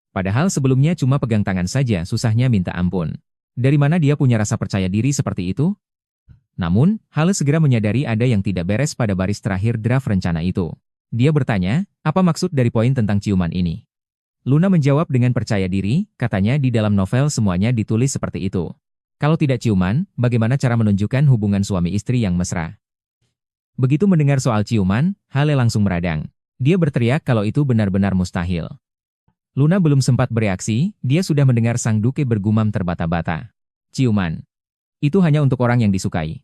Padahal sebelumnya cuma pegang tangan saja susahnya minta ampun. Dari mana dia punya rasa percaya diri seperti itu? Namun, Hale segera menyadari ada yang tidak beres pada baris terakhir draft rencana itu. Dia bertanya, apa maksud dari poin tentang ciuman ini? Luna menjawab dengan percaya diri, katanya di dalam novel semuanya ditulis seperti itu. Kalau tidak ciuman, bagaimana cara menunjukkan hubungan suami istri yang mesra? Begitu mendengar soal ciuman, Hale langsung meradang. Dia berteriak kalau itu benar-benar mustahil. Luna belum sempat bereaksi, dia sudah mendengar sang duke bergumam terbata-bata. Ciuman. Itu hanya untuk orang yang disukai.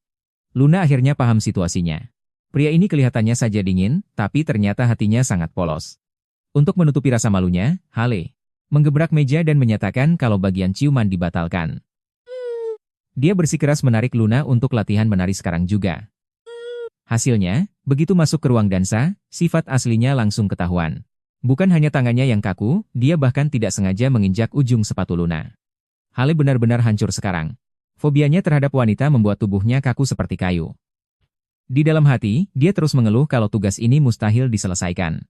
Luna akhirnya paham situasinya. Pria ini kelihatannya saja dingin, tapi ternyata hatinya sangat polos. Untuk menutupi rasa malunya, Hale menggebrak meja dan menyatakan kalau bagian ciuman dibatalkan. Dia bersikeras menarik Luna untuk latihan menari sekarang juga. Hasilnya, begitu masuk ke ruang dansa, sifat aslinya langsung ketahuan. Bukan hanya tangannya yang kaku, dia bahkan tidak sengaja menginjak ujung sepatu Luna. Hale benar-benar hancur sekarang. Fobianya terhadap wanita membuat tubuhnya kaku seperti kayu. Di dalam hati, dia terus mengeluh kalau tugas ini mustahil diselesaikan.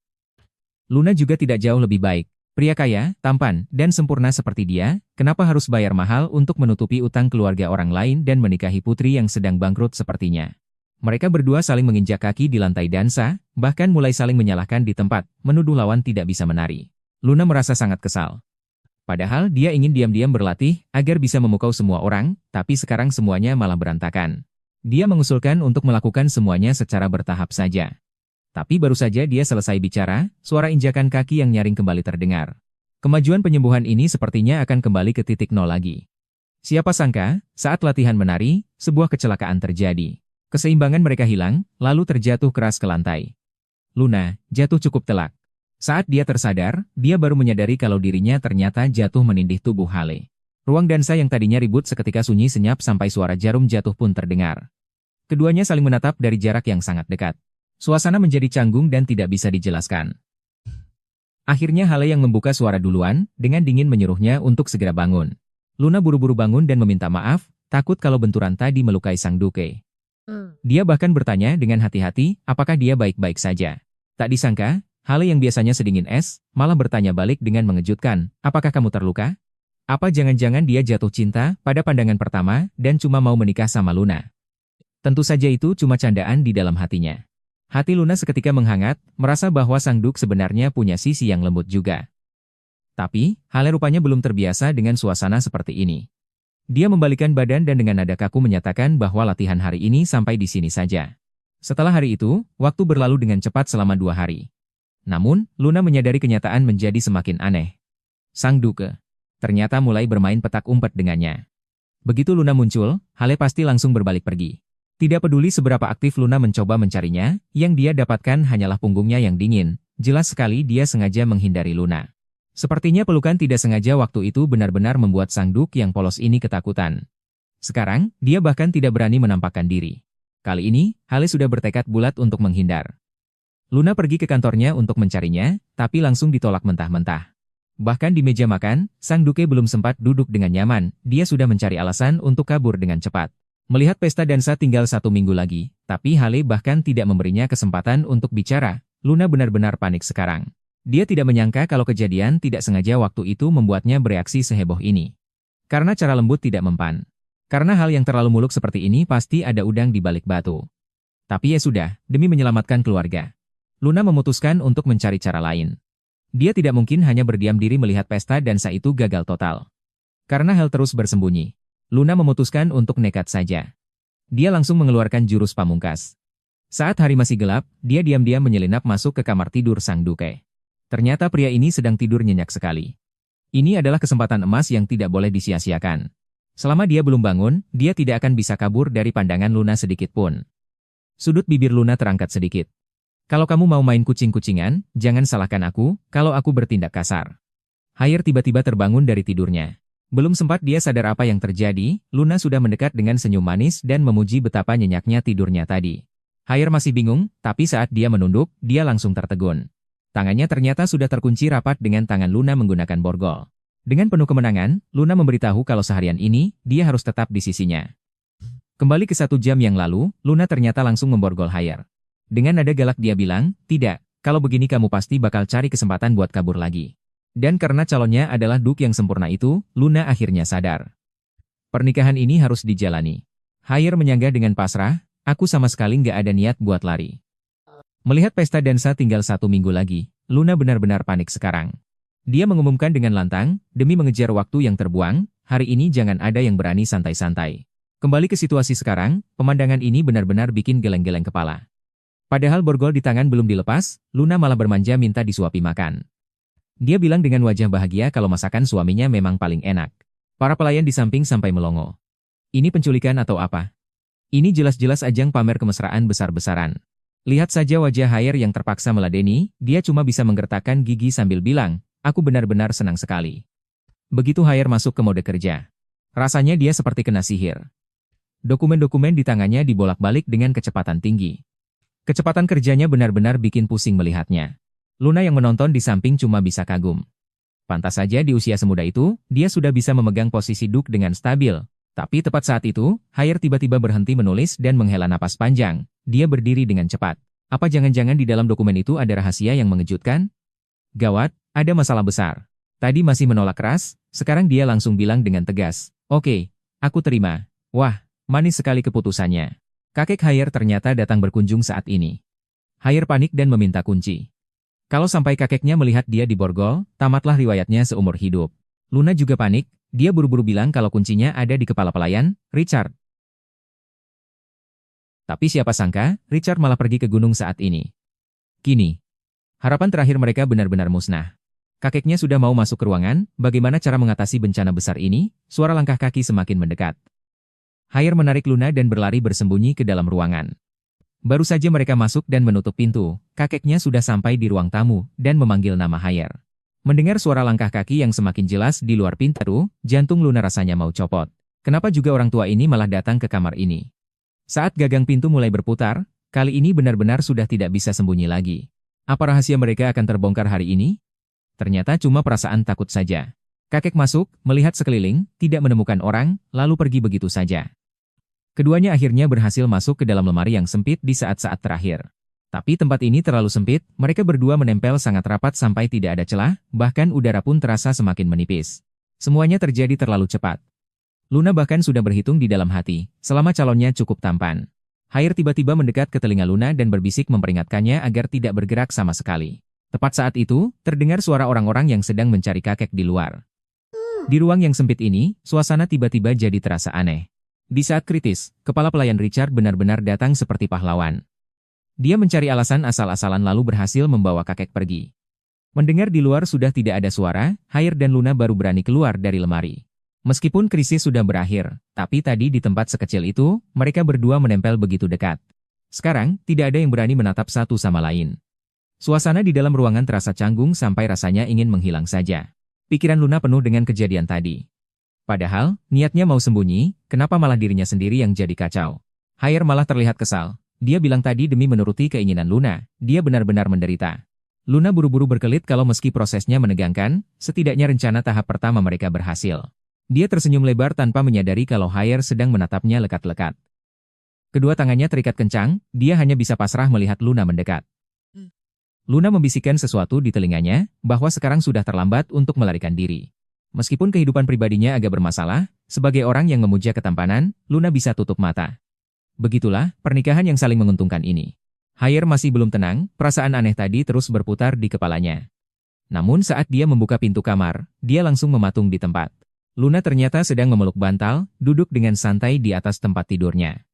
Luna juga tidak jauh lebih baik. Pria kaya, tampan, dan sempurna seperti dia, kenapa harus bayar mahal untuk menutupi utang keluarga orang lain dan menikahi putri yang sedang bangkrut sepertinya? Mereka berdua saling menginjak kaki di lantai dansa, bahkan mulai saling menyalahkan di tempat, menuduh lawan tidak bisa menari. Luna merasa sangat kesal. Padahal dia ingin diam-diam berlatih agar bisa memukau semua orang, tapi sekarang semuanya malah berantakan. Dia mengusulkan untuk melakukan semuanya secara bertahap saja. Tapi baru saja dia selesai bicara, suara injakan kaki yang nyaring kembali terdengar. Kemajuan penyembuhan ini sepertinya akan kembali ke titik nol lagi. Siapa sangka, saat latihan menari, sebuah kecelakaan terjadi. Keseimbangan mereka hilang, lalu terjatuh keras ke lantai. Luna jatuh cukup telak. Saat dia tersadar, dia baru menyadari kalau dirinya ternyata jatuh menindih tubuh Hale. Ruang dansa yang tadinya ribut seketika sunyi senyap sampai suara jarum jatuh pun terdengar. Keduanya saling menatap dari jarak yang sangat dekat. Suasana menjadi canggung dan tidak bisa dijelaskan. Akhirnya Hale yang membuka suara duluan, dengan dingin menyuruhnya untuk segera bangun. Luna buru-buru bangun dan meminta maaf, takut kalau benturan tadi melukai sang duke. Dia bahkan bertanya dengan hati-hati, apakah dia baik-baik saja. Tak disangka, Hale yang biasanya sedingin es, malah bertanya balik dengan mengejutkan, apakah kamu terluka? Apa jangan-jangan dia jatuh cinta pada pandangan pertama dan cuma mau menikah sama Luna? Tentu saja itu cuma candaan di dalam hatinya. Hati Luna seketika menghangat, merasa bahwa sang Duk sebenarnya punya sisi yang lembut juga. Tapi, Hale rupanya belum terbiasa dengan suasana seperti ini. Dia membalikkan badan dan dengan nada kaku menyatakan bahwa latihan hari ini sampai di sini saja. Setelah hari itu, waktu berlalu dengan cepat selama 2 hari. Namun, Luna menyadari kenyataan menjadi semakin aneh. Sang Duke ternyata mulai bermain petak umpet dengannya. Begitu Luna muncul, Hale pasti langsung berbalik pergi. Tidak peduli seberapa aktif Luna mencoba mencarinya, yang dia dapatkan hanyalah punggungnya yang dingin. Jelas sekali dia sengaja menghindari Luna. Sepertinya pelukan tidak sengaja waktu itu benar-benar membuat sang Duk yang polos ini ketakutan. Sekarang, dia bahkan tidak berani menampakkan diri. Kali ini, Hale sudah bertekad bulat untuk menghindar. Luna pergi ke kantornya untuk mencarinya, tapi langsung ditolak mentah-mentah. Bahkan di meja makan, sang Duke belum sempat duduk dengan nyaman, dia sudah mencari alasan untuk kabur dengan cepat. Melihat pesta dansa tinggal 1 minggu lagi, tapi Hale bahkan tidak memberinya kesempatan untuk bicara. Luna benar-benar panik sekarang. Dia tidak menyangka kalau kejadian tidak sengaja waktu itu membuatnya bereaksi seheboh ini. Karena cara lembut tidak mempan. Karena hal yang terlalu muluk seperti ini pasti ada udang di balik batu. Tapi ya sudah, demi menyelamatkan keluarga. Luna memutuskan untuk mencari cara lain. Dia tidak mungkin hanya berdiam diri melihat pesta dansa itu gagal total. Karena hal terus bersembunyi. Luna memutuskan untuk nekat saja. Dia langsung mengeluarkan jurus pamungkas. Saat hari masih gelap, dia diam-diam menyelinap masuk ke kamar tidur sang Duke. Ternyata pria ini sedang tidur nyenyak sekali. Ini adalah kesempatan emas yang tidak boleh disia-siakan. Selama dia belum bangun, dia tidak akan bisa kabur dari pandangan Luna sedikit pun. Sudut bibir Luna terangkat sedikit. Kalau kamu mau main kucing-kucingan, jangan salahkan aku, kalau aku bertindak kasar. Haier tiba-tiba terbangun dari tidurnya. Belum sempat dia sadar apa yang terjadi, Luna sudah mendekat dengan senyum manis dan memuji betapa nyenyaknya tidurnya tadi. Haier masih bingung, tapi saat dia menunduk, dia langsung tertegun. Tangannya ternyata sudah terkunci rapat dengan tangan Luna menggunakan borgol. Dengan penuh kemenangan, Luna memberitahu kalau seharian ini, dia harus tetap di sisinya. Kembali ke 1 jam yang lalu, Luna ternyata langsung memborgol Haier. Dengan nada galak dia bilang, tidak, kalau begini kamu pasti bakal cari kesempatan buat kabur lagi. Dan karena calonnya adalah Duke yang sempurna itu, Luna akhirnya sadar. Pernikahan ini harus dijalani. Haier menyanggah dengan pasrah, aku sama sekali nggak ada niat buat lari. Melihat pesta dansa tinggal 1 minggu lagi, Luna benar-benar panik sekarang. Dia mengumumkan dengan lantang, demi mengejar waktu yang terbuang, hari ini jangan ada yang berani santai-santai. Kembali ke situasi sekarang, pemandangan ini benar-benar bikin geleng-geleng kepala. Padahal borgol di tangan belum dilepas, Luna malah bermanja minta disuapi makan. Dia bilang dengan wajah bahagia kalau masakan suaminya memang paling enak. Para pelayan di samping sampai melongo. Ini penculikan atau apa? Ini jelas-jelas ajang pamer kemesraan besar-besaran. Lihat saja wajah Haier yang terpaksa meladeni, dia cuma bisa menggertakkan gigi sambil bilang, aku benar-benar senang sekali. Begitu Haier masuk ke mode kerja. Rasanya dia seperti kena sihir. Dokumen-dokumen di tangannya dibolak-balik dengan kecepatan tinggi. Kecepatan kerjanya benar-benar bikin pusing melihatnya. Luna yang menonton di samping cuma bisa kagum. Pantas saja di usia semuda itu, dia sudah bisa memegang posisi Duke dengan stabil. Tapi tepat saat itu, Haier tiba-tiba berhenti menulis dan menghela napas panjang. Dia berdiri dengan cepat. Apa jangan-jangan di dalam dokumen itu ada rahasia yang mengejutkan? Gawat, ada masalah besar. Tadi masih menolak keras, sekarang dia langsung bilang dengan tegas, oke, aku terima. Wah, manis sekali keputusannya. Kakek Haier ternyata datang berkunjung saat ini. Haier panik dan meminta kunci. Kalau sampai kakeknya melihat dia diborgol, tamatlah riwayatnya seumur hidup. Luna juga panik, dia buru-buru bilang kalau kuncinya ada di kepala pelayan, Richard. Tapi siapa sangka, Richard malah pergi ke gunung saat ini. Kini, harapan terakhir mereka benar-benar musnah. Kakeknya sudah mau masuk ke ruangan, bagaimana cara mengatasi bencana besar ini? Suara langkah kaki semakin mendekat. Haier menarik Luna dan berlari bersembunyi ke dalam ruangan. Baru saja mereka masuk dan menutup pintu, kakeknya sudah sampai di ruang tamu dan memanggil nama Haier. Mendengar suara langkah kaki yang semakin jelas di luar pintu, jantung Luna rasanya mau copot. Kenapa juga orang tua ini malah datang ke kamar ini? Saat gagang pintu mulai berputar, kali ini benar-benar sudah tidak bisa sembunyi lagi. Apa rahasia mereka akan terbongkar hari ini? Ternyata cuma perasaan takut saja. Kakek masuk, melihat sekeliling, tidak menemukan orang, lalu pergi begitu saja. Keduanya akhirnya berhasil masuk ke dalam lemari yang sempit di saat-saat terakhir. Tapi tempat ini terlalu sempit, mereka berdua menempel sangat rapat sampai tidak ada celah, bahkan udara pun terasa semakin menipis. Semuanya terjadi terlalu cepat. Luna bahkan sudah berhitung di dalam hati, selama calonnya cukup tampan. Haier tiba-tiba mendekat ke telinga Luna dan berbisik memperingatkannya agar tidak bergerak sama sekali. Tepat saat itu, terdengar suara orang-orang yang sedang mencari kakek di luar. Di ruang yang sempit ini, suasana tiba-tiba jadi terasa aneh. Di saat kritis, kepala pelayan Richard benar-benar datang seperti pahlawan. Dia mencari alasan asal-asalan lalu berhasil membawa kakek pergi. Mendengar di luar sudah tidak ada suara, Haier dan Luna baru berani keluar dari lemari. Meskipun krisis sudah berakhir, tapi tadi di tempat sekecil itu, mereka berdua menempel begitu dekat. Sekarang, tidak ada yang berani menatap satu sama lain. Suasana di dalam ruangan terasa canggung sampai rasanya ingin menghilang saja. Pikiran Luna penuh dengan kejadian tadi. Padahal, niatnya mau sembunyi, kenapa malah dirinya sendiri yang jadi kacau? Haier malah terlihat kesal. Dia bilang tadi demi menuruti keinginan Luna, dia benar-benar menderita. Luna buru-buru berkelit kalau meski prosesnya menegangkan, setidaknya rencana tahap pertama mereka berhasil. Dia tersenyum lebar tanpa menyadari kalau Haier sedang menatapnya lekat-lekat. Kedua tangannya terikat kencang, dia hanya bisa pasrah melihat Luna mendekat. Luna membisikkan sesuatu di telinganya, bahwa sekarang sudah terlambat untuk melarikan diri. Meskipun kehidupan pribadinya agak bermasalah, sebagai orang yang memuja ketampanan, Luna bisa tutup mata. Begitulah, pernikahan yang saling menguntungkan ini. Haier masih belum tenang, perasaan aneh tadi terus berputar di kepalanya. Namun saat dia membuka pintu kamar, dia langsung mematung di tempat. Luna ternyata sedang memeluk bantal, duduk dengan santai di atas tempat tidurnya.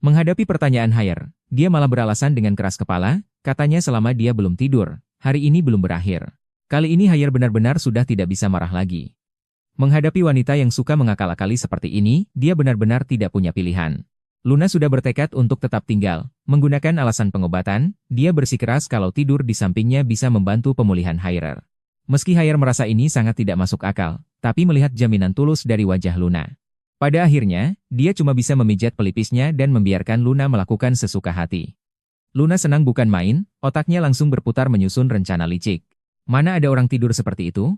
Menghadapi pertanyaan Haier, dia malah beralasan dengan keras kepala, katanya selama dia belum tidur, hari ini belum berakhir. Kali ini Haier benar-benar sudah tidak bisa marah lagi. Menghadapi wanita yang suka mengakal-akali seperti ini, dia benar-benar tidak punya pilihan. Luna sudah bertekad untuk tetap tinggal. Menggunakan alasan pengobatan, dia bersikeras kalau tidur di sampingnya bisa membantu pemulihan Haier. Meski Haier merasa ini sangat tidak masuk akal, tapi melihat jaminan tulus dari wajah Luna. Pada akhirnya, dia cuma bisa memijat pelipisnya dan membiarkan Luna melakukan sesuka hati. Luna senang bukan main, otaknya langsung berputar menyusun rencana licik. Mana ada orang tidur seperti itu?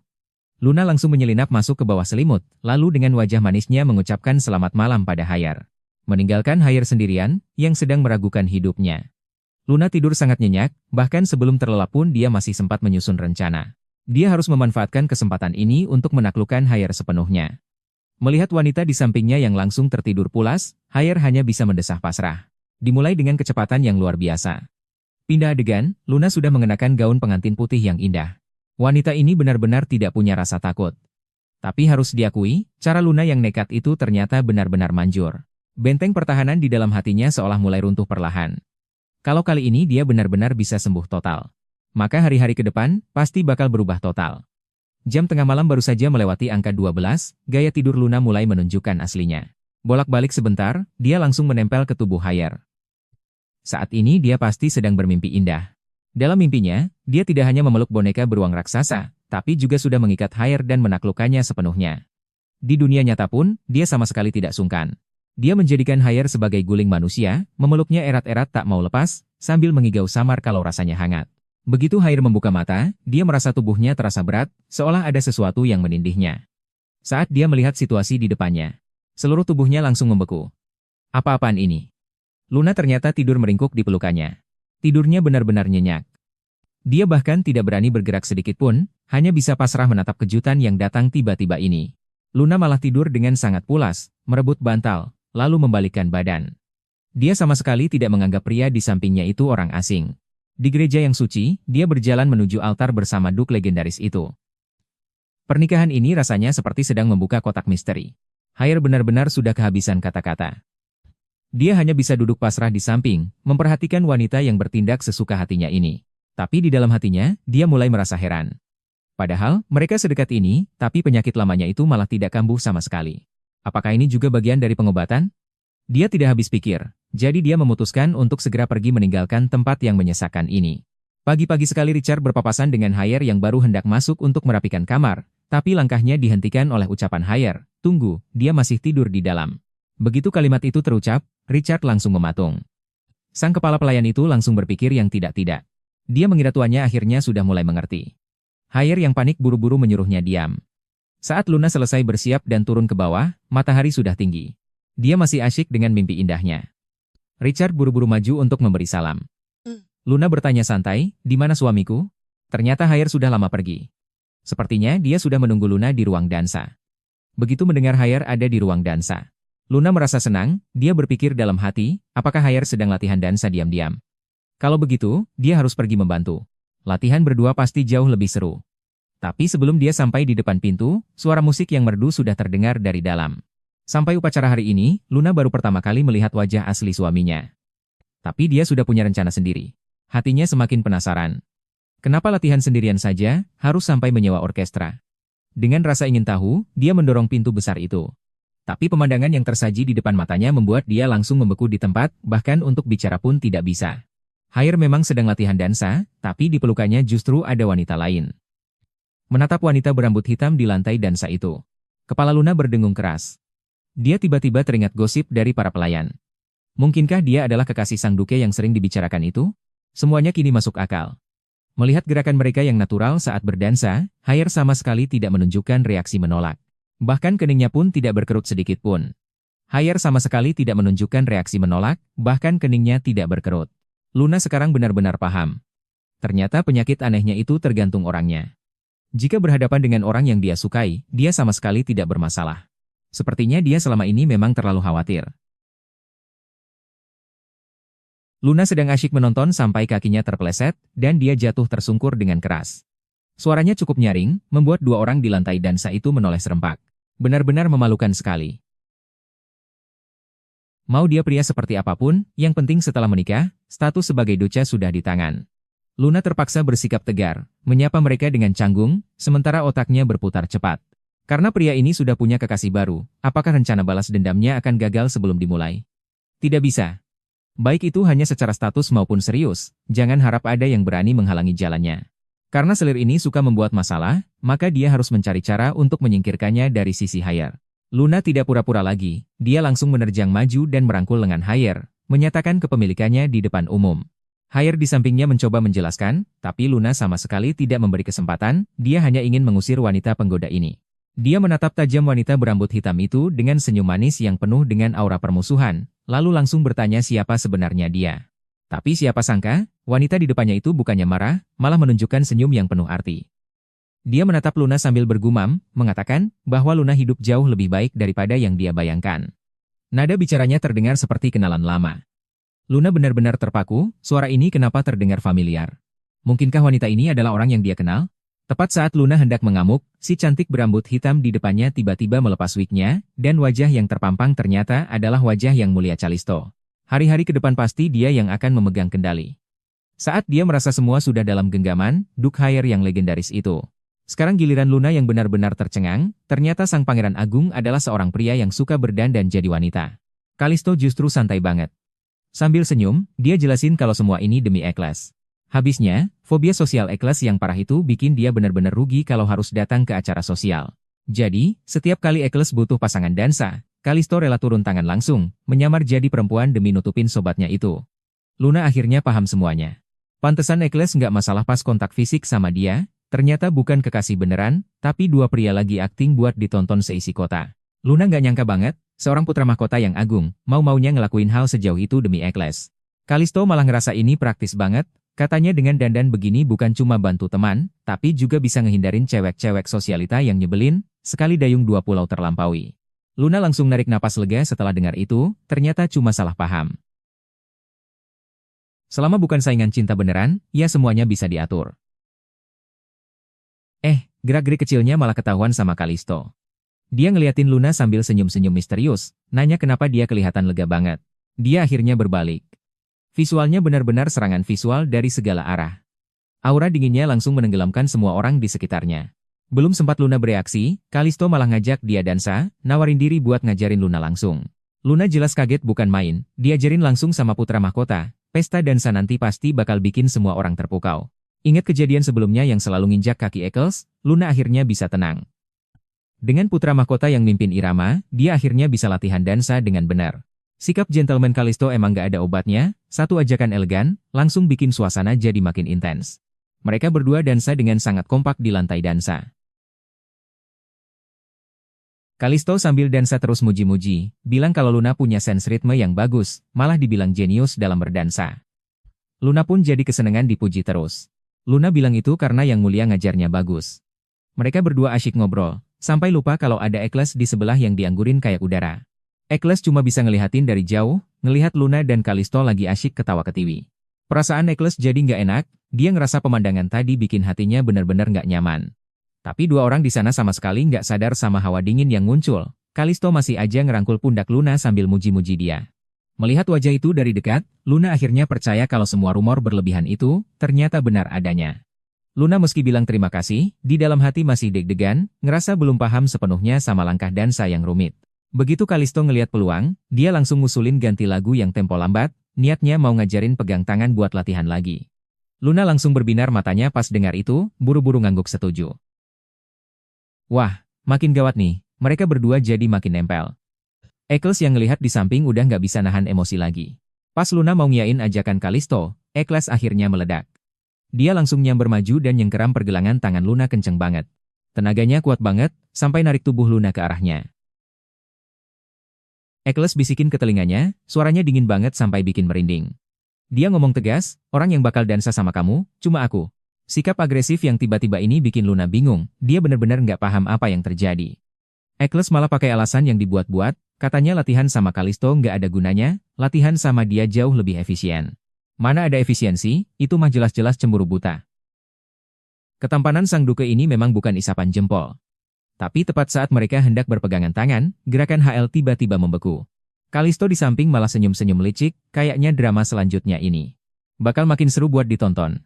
Luna langsung menyelinap masuk ke bawah selimut, lalu dengan wajah manisnya mengucapkan selamat malam pada Haier. Meninggalkan Haier sendirian, yang sedang meragukan hidupnya. Luna tidur sangat nyenyak, bahkan sebelum terlelap pun dia masih sempat menyusun rencana. Dia harus memanfaatkan kesempatan ini untuk menaklukkan Haier sepenuhnya. Melihat wanita di sampingnya yang langsung tertidur pulas, Haier hanya bisa mendesah pasrah. Dimulai dengan kecepatan yang luar biasa. Pindah adegan, Luna sudah mengenakan gaun pengantin putih yang indah. Wanita ini benar-benar tidak punya rasa takut. Tapi harus diakui, cara Luna yang nekat itu ternyata benar-benar manjur. Benteng pertahanan di dalam hatinya seolah mulai runtuh perlahan. Kalau kali ini dia benar-benar bisa sembuh total, maka hari-hari ke depan pasti bakal berubah total. Jam tengah malam baru saja melewati angka 12, gaya tidur Luna mulai menunjukkan aslinya. Bolak-balik sebentar, dia langsung menempel ke tubuh Haier. Saat ini dia pasti sedang bermimpi indah. Dalam mimpinya, dia tidak hanya memeluk boneka beruang raksasa, tapi juga sudah mengikat Haier dan menaklukkannya sepenuhnya. Di dunia nyata pun, dia sama sekali tidak sungkan. Dia menjadikan Haier sebagai guling manusia, memeluknya erat-erat tak mau lepas, sambil mengigau samar kalau rasanya hangat. Begitu Haier membuka mata, dia merasa tubuhnya terasa berat, seolah ada sesuatu yang menindihnya. Saat dia melihat situasi di depannya, seluruh tubuhnya langsung membeku. Apa-apaan ini? Luna ternyata tidur meringkuk di pelukannya. Tidurnya benar-benar nyenyak. Dia bahkan tidak berani bergerak sedikit pun, hanya bisa pasrah menatap kejutan yang datang tiba-tiba ini. Luna malah tidur dengan sangat pulas, merebut bantal, lalu membalikkan badan. Dia sama sekali tidak menganggap pria di sampingnya itu orang asing. Di gereja yang suci, dia berjalan menuju altar bersama duk legendaris itu. Pernikahan ini rasanya seperti sedang membuka kotak misteri. Haier benar-benar sudah kehabisan kata-kata. Dia hanya bisa duduk pasrah di samping, memperhatikan wanita yang bertindak sesuka hatinya ini. Tapi di dalam hatinya, dia mulai merasa heran. Padahal, mereka sedekat ini, tapi penyakit lamanya itu malah tidak kambuh sama sekali. Apakah ini juga bagian dari pengobatan? Dia tidak habis pikir, jadi dia memutuskan untuk segera pergi meninggalkan tempat yang menyesakan ini. Pagi-pagi sekali Richard berpapasan dengan Haier yang baru hendak masuk untuk merapikan kamar, tapi langkahnya dihentikan oleh ucapan Haier, "Tunggu, dia masih tidur di dalam." Begitu kalimat itu terucap, Richard langsung mematung. Sang kepala pelayan itu langsung berpikir yang tidak-tidak. Dia mengira tuannya akhirnya sudah mulai mengerti. Haier yang panik buru-buru menyuruhnya diam. Saat Luna selesai bersiap dan turun ke bawah, matahari sudah tinggi. Dia masih asyik dengan mimpi indahnya. Richard buru-buru maju untuk memberi salam. Luna bertanya santai, "Di mana suamiku?" Ternyata Haier sudah lama pergi. Sepertinya dia sudah menunggu Luna di ruang dansa. Begitu mendengar Haier ada di ruang dansa, Luna merasa senang, dia berpikir dalam hati, apakah Haier sedang latihan dansa diam-diam? Kalau begitu, dia harus pergi membantu. Latihan berdua pasti jauh lebih seru. Tapi sebelum dia sampai di depan pintu, suara musik yang merdu sudah terdengar dari dalam. Sampai upacara hari ini, Luna baru pertama kali melihat wajah asli suaminya. Tapi dia sudah punya rencana sendiri. Hatinya semakin penasaran. Kenapa latihan sendirian saja, harus sampai menyewa orkestra? Dengan rasa ingin tahu, dia mendorong pintu besar itu. Tapi pemandangan yang tersaji di depan matanya membuat dia langsung membeku di tempat, bahkan untuk bicara pun tidak bisa. Haier memang sedang latihan dansa, tapi di pelukannya justru ada wanita lain. Menatap wanita berambut hitam di lantai dansa itu, kepala Luna berdengung keras. Dia tiba-tiba teringat gosip dari para pelayan. Mungkinkah dia adalah kekasih sang duke yang sering dibicarakan itu? Semuanya kini masuk akal. Melihat gerakan mereka yang natural saat berdansa, Haier sama sekali tidak menunjukkan reaksi menolak. Bahkan keningnya pun tidak berkerut sedikit pun. Haier sama sekali tidak menunjukkan reaksi menolak, bahkan keningnya tidak berkerut. Luna sekarang benar-benar paham. Ternyata penyakit anehnya itu tergantung orangnya. Jika berhadapan dengan orang yang dia sukai, dia sama sekali tidak bermasalah. Sepertinya dia selama ini memang terlalu khawatir. Luna sedang asyik menonton sampai kakinya terpeleset, dan dia jatuh tersungkur dengan keras. Suaranya cukup nyaring, membuat dua orang di lantai dansa itu menoleh serempak. Benar-benar memalukan sekali. Mau dia pria seperti apapun, yang penting setelah menikah, status sebagai doca sudah di tangan. Luna terpaksa bersikap tegar, menyapa mereka dengan canggung, sementara otaknya berputar cepat. Karena pria ini sudah punya kekasih baru, apakah rencana balas dendamnya akan gagal sebelum dimulai? Tidak bisa. Baik itu hanya secara status maupun serius, jangan harap ada yang berani menghalangi jalannya. Karena selir ini suka membuat masalah, maka dia harus mencari cara untuk menyingkirkannya dari sisi Haier. Luna tidak pura-pura lagi, dia langsung menerjang maju dan merangkul lengan Haier, menyatakan kepemilikannya di depan umum. Haier di sampingnya mencoba menjelaskan, tapi Luna sama sekali tidak memberi kesempatan, dia hanya ingin mengusir wanita penggoda ini. Dia menatap tajam wanita berambut hitam itu dengan senyum manis yang penuh dengan aura permusuhan, lalu langsung bertanya siapa sebenarnya dia. Tapi siapa sangka, wanita di depannya itu bukannya marah, malah menunjukkan senyum yang penuh arti. Dia menatap Luna sambil bergumam, mengatakan bahwa Luna hidup jauh lebih baik daripada yang dia bayangkan. Nada bicaranya terdengar seperti kenalan lama. Luna benar-benar terpaku, suara ini kenapa terdengar familiar. Mungkinkah wanita ini adalah orang yang dia kenal? Tepat saat Luna hendak mengamuk, si cantik berambut hitam di depannya tiba-tiba melepas wignya, dan wajah yang terpampang ternyata adalah wajah yang mulia Callisto. Hari-hari ke depan pasti dia yang akan memegang kendali. Saat dia merasa semua sudah dalam genggaman, Duke Haier yang legendaris itu. Sekarang giliran Luna yang benar-benar tercengang, ternyata sang pangeran agung adalah seorang pria yang suka berdandan jadi wanita. Callisto justru santai banget. Sambil senyum, dia jelasin kalau semua ini demi Eklas. Habisnya, fobia sosial Eklas yang parah itu bikin dia benar-benar rugi kalau harus datang ke acara sosial. Jadi, setiap kali Eklas butuh pasangan dansa, Callisto rela turun tangan langsung, menyamar jadi perempuan demi nutupin sobatnya itu. Luna akhirnya paham semuanya. Pantesan Eklas nggak masalah pas kontak fisik sama dia, ternyata bukan kekasih beneran, tapi dua pria lagi akting buat ditonton seisi kota. Luna nggak nyangka banget, seorang putra mahkota yang agung, mau-maunya ngelakuin hal sejauh itu demi Eklas. Callisto malah ngerasa ini praktis banget, katanya dengan dandan begini bukan cuma bantu teman, tapi juga bisa ngehindarin cewek-cewek sosialita yang nyebelin, sekali dayung dua pulau terlampaui. Luna langsung narik napas lega setelah dengar itu, ternyata cuma salah paham. Selama bukan saingan cinta beneran, ya semuanya bisa diatur. Gerak-gerik kecilnya malah ketahuan sama Callisto. Dia ngeliatin Luna sambil senyum-senyum misterius, nanya kenapa dia kelihatan lega banget. Dia akhirnya berbalik. Visualnya benar-benar serangan visual dari segala arah. Aura dinginnya langsung menenggelamkan semua orang di sekitarnya. Belum sempat Luna bereaksi, Callisto malah ngajak dia dansa, nawarin diri buat ngajarin Luna langsung. Luna jelas kaget bukan main, diajarin langsung sama putra mahkota, pesta dansa nanti pasti bakal bikin semua orang terpukau. Ingat kejadian sebelumnya yang selalu nginjak kaki Eklas, Luna akhirnya bisa tenang. Dengan putra mahkota yang mimpin irama, dia akhirnya bisa latihan dansa dengan benar. Sikap gentleman Callisto emang gak ada obatnya, satu ajakan elegan, langsung bikin suasana jadi makin intens. Mereka berdua dansa dengan sangat kompak di lantai dansa. Callisto sambil dansa terus muji-muji, bilang kalau Luna punya sense ritme yang bagus, malah dibilang jenius dalam berdansa. Luna pun jadi kesenangan dipuji terus. Luna bilang itu karena yang mulia ngajarnya bagus. Mereka berdua asyik ngobrol, sampai lupa kalau ada Eklas di sebelah yang dianggurin kayak udara. Eklas cuma bisa ngelihatin dari jauh, ngelihat Luna dan Callisto lagi asyik ketawa ketiwi. Perasaan Eklas jadi nggak enak, dia ngerasa pemandangan tadi bikin hatinya benar-benar nggak nyaman. Tapi dua orang di sana sama sekali nggak sadar sama hawa dingin yang muncul. Callisto masih aja ngerangkul pundak Luna sambil muji-muji dia. Melihat wajah itu dari dekat, Luna akhirnya percaya kalau semua rumor berlebihan itu ternyata benar adanya. Luna meski bilang terima kasih, di dalam hati masih deg-degan, ngerasa belum paham sepenuhnya sama langkah dansa yang rumit. Begitu Callisto ngelihat peluang, dia langsung ngusulin ganti lagu yang tempo lambat, niatnya mau ngajarin pegang tangan buat latihan lagi. Luna langsung berbinar matanya pas dengar itu, buru-buru ngangguk setuju. Wah, makin gawat nih, mereka berdua jadi makin nempel. Eklas yang ngelihat di samping udah nggak bisa nahan emosi lagi. Pas Luna mau ngiyain ajakan Callisto, Eklas akhirnya meledak. Dia langsung nyamber maju dan nyengkeram pergelangan tangan Luna kenceng banget. Tenaganya kuat banget, sampai narik tubuh Luna ke arahnya. Eklas bisikin ke telinganya, suaranya dingin banget sampai bikin merinding. Dia ngomong tegas, orang yang bakal dansa sama kamu, cuma aku. Sikap agresif yang tiba-tiba ini bikin Luna bingung, dia benar-benar nggak paham apa yang terjadi. Eklas malah pakai alasan yang dibuat-buat, katanya latihan sama Callisto nggak ada gunanya, latihan sama dia jauh lebih efisien. Mana ada efisiensi, itu mah jelas-jelas cemburu buta. Ketampanan sang duke ini memang bukan isapan jempol. Tapi tepat saat mereka hendak berpegangan tangan, gerakan HL tiba-tiba membeku. Callisto di samping malah senyum-senyum licik, kayaknya drama selanjutnya ini bakal makin seru buat ditonton.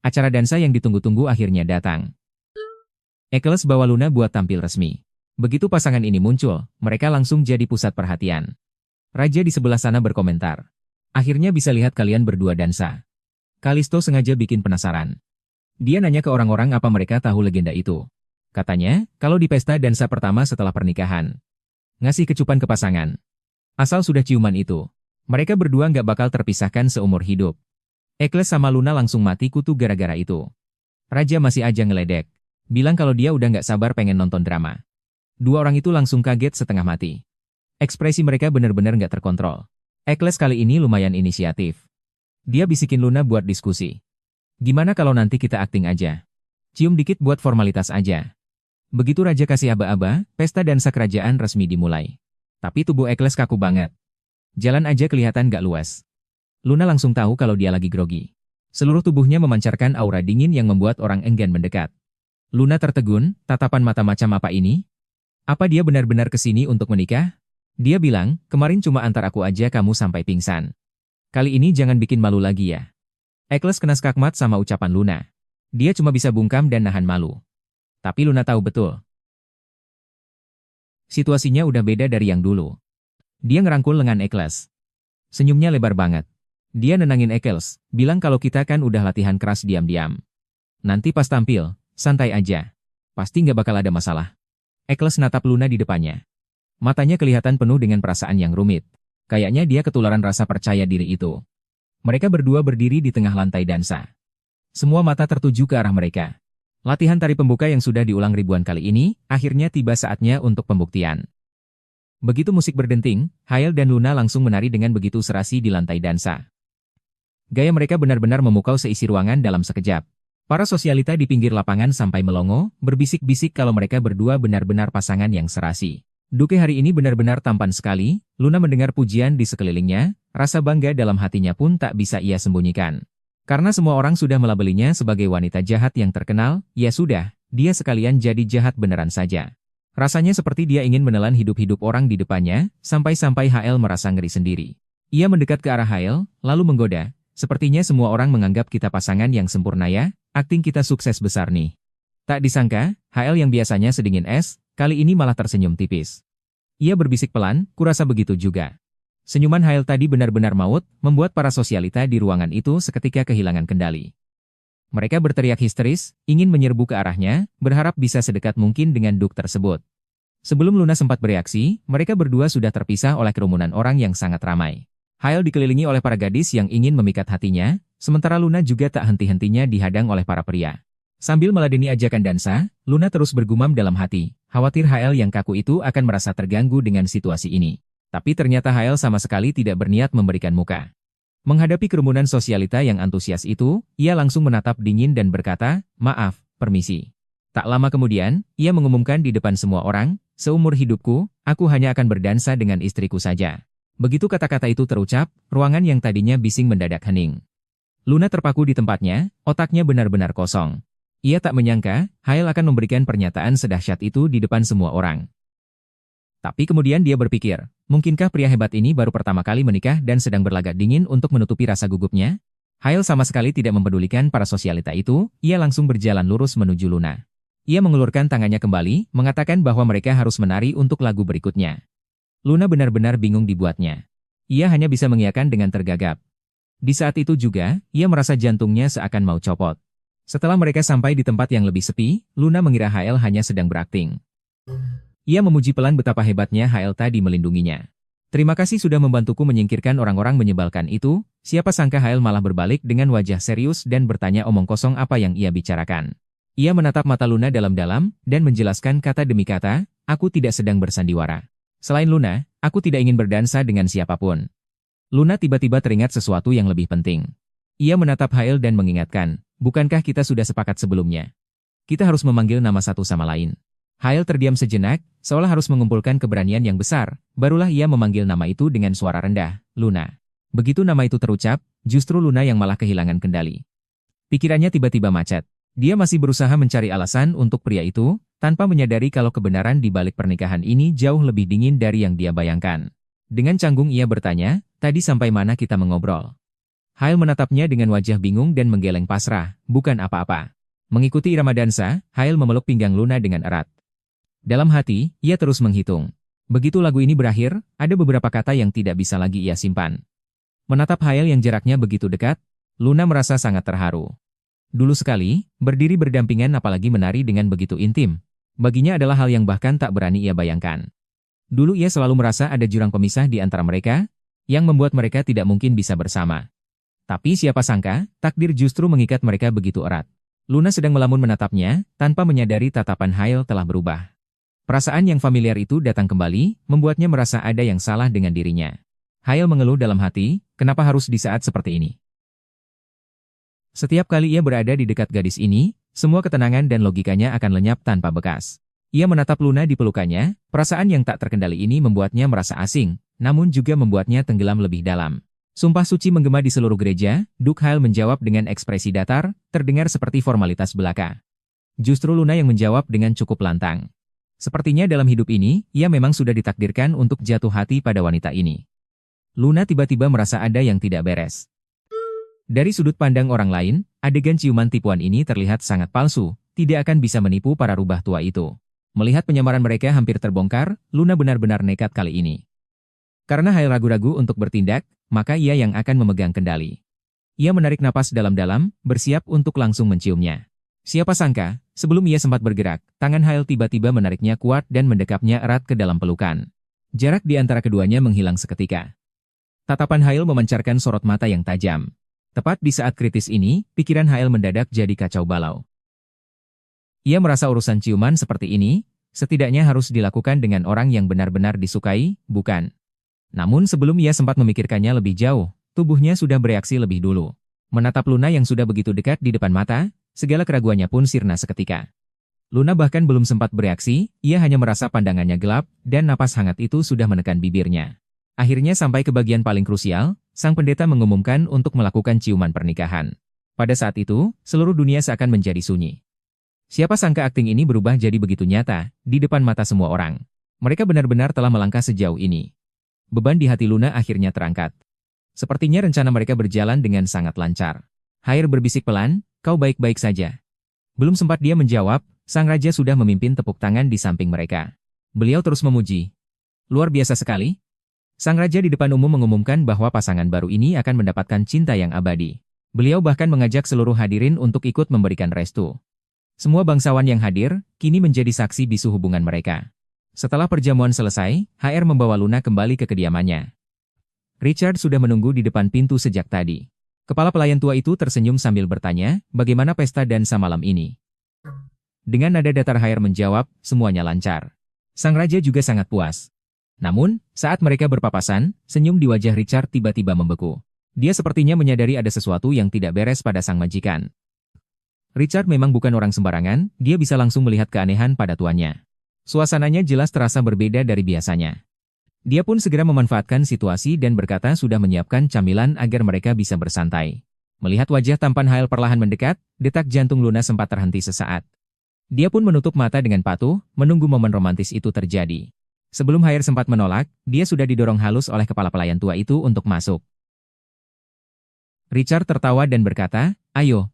Acara dansa yang ditunggu-tunggu akhirnya datang. Eklas bawa Luna buat tampil resmi. Begitu pasangan ini muncul, mereka langsung jadi pusat perhatian. Raja di sebelah sana berkomentar. Akhirnya bisa lihat kalian berdua dansa. Callisto sengaja bikin penasaran. Dia nanya ke orang-orang apa mereka tahu legenda itu. Katanya, kalau di pesta dansa pertama setelah pernikahan. Ngasih kecupan ke pasangan. Asal sudah ciuman itu, mereka berdua nggak bakal terpisahkan seumur hidup. Ekles sama Luna langsung mati kutu gara-gara itu. Raja masih aja ngeledek. Bilang kalau dia udah nggak sabar pengen nonton drama. Dua orang itu langsung kaget setengah mati. Ekspresi mereka benar-benar nggak terkontrol. Ekles kali ini lumayan inisiatif. Dia bisikin Luna buat diskusi. Gimana kalau nanti kita akting aja? Cium dikit buat formalitas aja. Begitu Raja kasih aba-aba, pesta dansa kerajaan resmi dimulai. Tapi tubuh Ekles kaku banget. Jalan aja kelihatan gak luas. Luna langsung tahu kalau dia lagi grogi. Seluruh tubuhnya memancarkan aura dingin yang membuat orang enggan mendekat. Luna tertegun, tatapan mata macam apa ini? Apa dia benar-benar kesini untuk menikah? Dia bilang, kemarin cuma antar aku aja kamu sampai pingsan. Kali ini jangan bikin malu lagi ya. Ekles kena skakmat sama ucapan Luna. Dia cuma bisa bungkam dan nahan malu. Tapi Luna tahu betul. Situasinya udah beda dari yang dulu. Dia ngerangkul lengan Ekles. Senyumnya lebar banget. Dia nenangin Ekles, bilang kalau kita kan udah latihan keras diam-diam. Nanti pas tampil, santai aja. Pasti nggak bakal ada masalah. Ekles natap Luna di depannya. Matanya kelihatan penuh dengan perasaan yang rumit. Kayaknya dia ketularan rasa percaya diri itu. Mereka berdua berdiri di tengah lantai dansa. Semua mata tertuju ke arah mereka. Latihan tari pembuka yang sudah diulang ribuan kali ini, akhirnya tiba saatnya untuk pembuktian. Begitu musik berdenting, Hael dan Luna langsung menari dengan begitu serasi di lantai dansa. Gaya mereka benar-benar memukau seisi ruangan dalam sekejap. Para sosialita di pinggir lapangan sampai melongo, berbisik-bisik kalau mereka berdua benar-benar pasangan yang serasi. Duke hari ini benar-benar tampan sekali. Luna mendengar pujian di sekelilingnya, rasa bangga dalam hatinya pun tak bisa ia sembunyikan. Karena semua orang sudah melabelinya sebagai wanita jahat yang terkenal, ya sudah, dia sekalian jadi jahat beneran saja. Rasanya seperti dia ingin menelan hidup-hidup orang di depannya, sampai-sampai Hael merasa ngeri sendiri. Ia mendekat ke arah Hael, lalu menggoda. Sepertinya semua orang menganggap kita pasangan yang sempurna ya, akting kita sukses besar nih. Tak disangka, Hael yang biasanya sedingin es, kali ini malah tersenyum tipis. Ia berbisik pelan, kurasa begitu juga. Senyuman Hael tadi benar-benar maut, membuat para sosialita di ruangan itu seketika kehilangan kendali. Mereka berteriak histeris, ingin menyerbu ke arahnya, berharap bisa sedekat mungkin dengan Duk tersebut. Sebelum Luna sempat bereaksi, mereka berdua sudah terpisah oleh kerumunan orang yang sangat ramai. Hael dikelilingi oleh para gadis yang ingin memikat hatinya, sementara Luna juga tak henti-hentinya dihadang oleh para pria. Sambil meladeni ajakan dansa, Luna terus bergumam dalam hati, khawatir Hael yang kaku itu akan merasa terganggu dengan situasi ini. Tapi ternyata Hael sama sekali tidak berniat memberikan muka. Menghadapi kerumunan sosialita yang antusias itu, ia langsung menatap dingin dan berkata, maaf, permisi. Tak lama kemudian, ia mengumumkan di depan semua orang, seumur hidupku, aku hanya akan berdansa dengan istriku saja. Begitu kata-kata itu terucap, ruangan yang tadinya bising mendadak hening. Luna terpaku di tempatnya, otaknya benar-benar kosong. Ia tak menyangka, Hael akan memberikan pernyataan sedahsyat itu di depan semua orang. Tapi kemudian dia berpikir, mungkinkah pria hebat ini baru pertama kali menikah dan sedang berlagak dingin untuk menutupi rasa gugupnya? Hael sama sekali tidak mempedulikan para sosialita itu, ia langsung berjalan lurus menuju Luna. Ia mengulurkan tangannya kembali, mengatakan bahwa mereka harus menari untuk lagu berikutnya. Luna benar-benar bingung dibuatnya. Ia hanya bisa mengiyakan dengan tergagap. Di saat itu juga, ia merasa jantungnya seakan mau copot. Setelah mereka sampai di tempat yang lebih sepi, Luna mengira Hael hanya sedang berakting. Ia memuji pelan betapa hebatnya Hael tadi melindunginya. Terima kasih sudah membantuku menyingkirkan orang-orang menyebalkan itu, siapa sangka Hael malah berbalik dengan wajah serius dan bertanya omong kosong apa yang ia bicarakan. Ia menatap mata Luna dalam-dalam, dan menjelaskan kata demi kata, aku tidak sedang bersandiwara. Selain Luna, aku tidak ingin berdansa dengan siapapun. Luna tiba-tiba teringat sesuatu yang lebih penting. Ia menatap Hael dan mengingatkan, bukankah kita sudah sepakat sebelumnya? Kita harus memanggil nama satu sama lain. Hael terdiam sejenak, seolah harus mengumpulkan keberanian yang besar, barulah ia memanggil nama itu dengan suara rendah, Luna. Begitu nama itu terucap, justru Luna yang malah kehilangan kendali. Pikirannya tiba-tiba macet. Dia masih berusaha mencari alasan untuk pria itu, tanpa menyadari kalau kebenaran di balik pernikahan ini jauh lebih dingin dari yang dia bayangkan. Dengan canggung ia bertanya, tadi sampai mana kita mengobrol? Hael menatapnya dengan wajah bingung dan menggeleng pasrah, bukan apa-apa. Mengikuti irama dansa, Hael memeluk pinggang Luna dengan erat. Dalam hati, ia terus menghitung. Begitu lagu ini berakhir, ada beberapa kata yang tidak bisa lagi ia simpan. Menatap Hael yang jaraknya begitu dekat, Luna merasa sangat terharu. Dulu sekali, berdiri berdampingan apalagi menari dengan begitu intim. Baginya adalah hal yang bahkan tak berani ia bayangkan. Dulu ia selalu merasa ada jurang pemisah di antara mereka, yang membuat mereka tidak mungkin bisa bersama. Tapi siapa sangka, takdir justru mengikat mereka begitu erat. Luna sedang melamun menatapnya, tanpa menyadari tatapan Hail telah berubah. Perasaan yang familiar itu datang kembali, membuatnya merasa ada yang salah dengan dirinya. Hail mengeluh dalam hati, kenapa harus di saat seperti ini? Setiap kali ia berada di dekat gadis ini, semua ketenangan dan logikanya akan lenyap tanpa bekas. Ia menatap Luna di pelukannya, perasaan yang tak terkendali ini membuatnya merasa asing, namun juga membuatnya tenggelam lebih dalam. Sumpah suci menggema di seluruh gereja, Duke Hail menjawab dengan ekspresi datar, terdengar seperti formalitas belaka. Justru Luna yang menjawab dengan cukup lantang. Sepertinya dalam hidup ini, ia memang sudah ditakdirkan untuk jatuh hati pada wanita ini. Luna tiba-tiba merasa ada yang tidak beres. Dari sudut pandang orang lain, adegan ciuman tipuan ini terlihat sangat palsu, tidak akan bisa menipu para rubah tua itu. Melihat penyamaran mereka hampir terbongkar, Luna benar-benar nekat kali ini. Karena Hail ragu-ragu untuk bertindak, maka ia yang akan memegang kendali. Ia menarik napas dalam-dalam, bersiap untuk langsung menciumnya. Siapa sangka, sebelum ia sempat bergerak, tangan Hail tiba-tiba menariknya kuat dan mendekapnya erat ke dalam pelukan. Jarak di antara keduanya menghilang seketika. Tatapan Hail memancarkan sorot mata yang tajam. Tepat di saat kritis ini, pikiran Hail mendadak jadi kacau balau. Ia merasa urusan ciuman seperti ini, setidaknya harus dilakukan dengan orang yang benar-benar disukai, bukan? Namun sebelum ia sempat memikirkannya lebih jauh, tubuhnya sudah bereaksi lebih dulu. Menatap Luna yang sudah begitu dekat di depan mata, segala keraguannya pun sirna seketika. Luna bahkan belum sempat bereaksi, ia hanya merasa pandangannya gelap, dan napas hangat itu sudah menekan bibirnya. Akhirnya sampai ke bagian paling krusial, sang pendeta mengumumkan untuk melakukan ciuman pernikahan. Pada saat itu, seluruh dunia seakan menjadi sunyi. Siapa sangka akting ini berubah jadi begitu nyata, di depan mata semua orang. Mereka benar-benar telah melangkah sejauh ini. Beban di hati Luna akhirnya terangkat. Sepertinya rencana mereka berjalan dengan sangat lancar. Hail berbisik pelan, kau baik-baik saja. Belum sempat dia menjawab, sang raja sudah memimpin tepuk tangan di samping mereka. Beliau terus memuji. Luar biasa sekali. Sang raja di depan umum mengumumkan bahwa pasangan baru ini akan mendapatkan cinta yang abadi. Beliau bahkan mengajak seluruh hadirin untuk ikut memberikan restu. Semua bangsawan yang hadir, kini menjadi saksi bisu hubungan mereka. Setelah perjamuan selesai, HR membawa Luna kembali ke kediamannya. Richard sudah menunggu di depan pintu sejak tadi. Kepala pelayan tua itu tersenyum sambil bertanya, bagaimana pesta dansa malam ini? Dengan nada datar HR menjawab, semuanya lancar. Sang raja juga sangat puas. Namun, saat mereka berpapasan, senyum di wajah Richard tiba-tiba membeku. Dia sepertinya menyadari ada sesuatu yang tidak beres pada sang majikan. Richard memang bukan orang sembarangan, dia bisa langsung melihat keanehan pada tuannya. Suasananya jelas terasa berbeda dari biasanya. Dia pun segera memanfaatkan situasi dan berkata sudah menyiapkan camilan agar mereka bisa bersantai. Melihat wajah tampan Hail perlahan mendekat, detak jantung Luna sempat terhenti sesaat. Dia pun menutup mata dengan patuh, menunggu momen romantis itu terjadi. Sebelum Hail sempat menolak, dia sudah didorong halus oleh kepala pelayan tua itu untuk masuk. Richard tertawa dan berkata, ayo,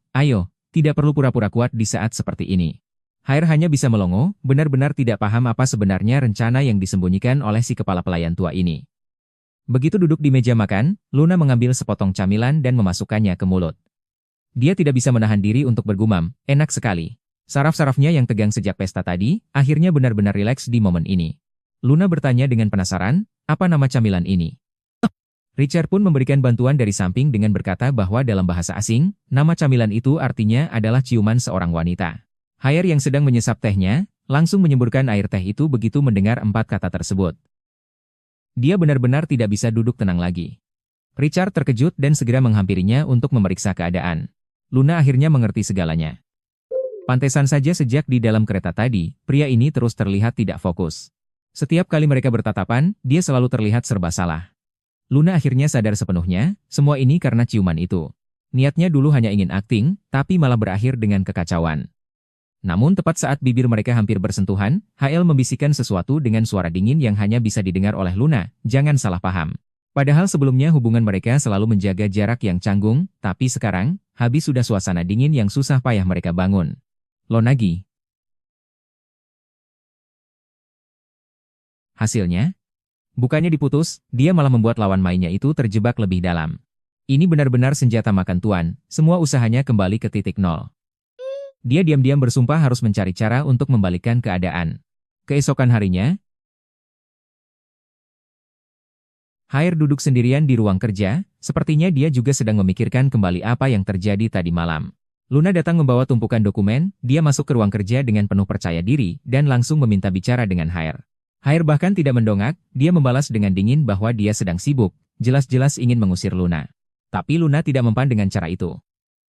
tidak perlu pura-pura kuat di saat seperti ini. Hail hanya bisa melongo, benar-benar tidak paham apa sebenarnya rencana yang disembunyikan oleh si kepala pelayan tua ini. Begitu duduk di meja makan, Luna mengambil sepotong camilan dan memasukkannya ke mulut. Dia tidak bisa menahan diri untuk bergumam, enak sekali. Saraf-sarafnya yang tegang sejak pesta tadi, akhirnya benar-benar rileks di momen ini. Luna bertanya dengan penasaran, apa nama camilan ini? Richard pun memberikan bantuan dari samping dengan berkata bahwa dalam bahasa asing, nama camilan itu artinya adalah ciuman seorang wanita. Hail yang sedang menyesap tehnya, langsung menyemburkan air teh itu begitu mendengar 4 kata tersebut. Dia benar-benar tidak bisa duduk tenang lagi. Richard terkejut dan segera menghampirinya untuk memeriksa keadaan. Luna akhirnya mengerti segalanya. Pantesan saja sejak di dalam kereta tadi, pria ini terus terlihat tidak fokus. Setiap kali mereka bertatapan, dia selalu terlihat serba salah. Luna akhirnya sadar sepenuhnya, semua ini karena ciuman itu. Niatnya dulu hanya ingin akting, tapi malah berakhir dengan kekacauan. Namun tepat saat bibir mereka hampir bersentuhan, HL membisikkan sesuatu dengan suara dingin yang hanya bisa didengar oleh Luna, jangan salah paham. Padahal sebelumnya hubungan mereka selalu menjaga jarak yang canggung, tapi sekarang, habis sudah suasana dingin yang susah payah mereka bangun. Lonagi. Hasilnya, bukannya diputus, dia malah membuat lawan mainnya itu terjebak lebih dalam. Ini benar-benar senjata makan tuan, semua usahanya kembali ke titik nol. Dia diam-diam bersumpah harus mencari cara untuk membalikkan keadaan. Keesokan harinya, Hair duduk sendirian di ruang kerja, Sepertinya dia juga sedang memikirkan kembali apa yang terjadi tadi malam. Luna datang membawa tumpukan dokumen, dia masuk ke ruang kerja dengan penuh percaya diri, dan langsung meminta bicara dengan Hair. Hair bahkan tidak mendongak, dia membalas dengan dingin bahwa dia sedang sibuk, jelas-jelas ingin mengusir Luna. Tapi Luna tidak mempan dengan cara itu.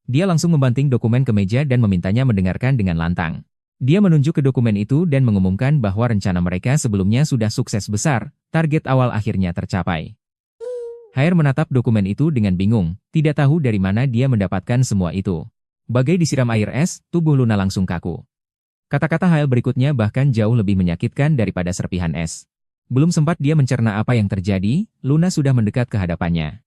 Dia langsung membanting dokumen ke meja dan memintanya mendengarkan dengan lantang. Dia menunjuk ke dokumen itu dan mengumumkan bahwa rencana mereka sebelumnya sudah sukses besar, target awal akhirnya tercapai. Hair menatap dokumen itu dengan bingung, tidak tahu dari mana dia mendapatkan semua itu. Bagai disiram air es, tubuh Luna langsung kaku. Kata-kata Hair berikutnya bahkan jauh lebih menyakitkan daripada serpihan es. Belum sempat dia mencerna apa yang terjadi, Luna sudah mendekat ke hadapannya.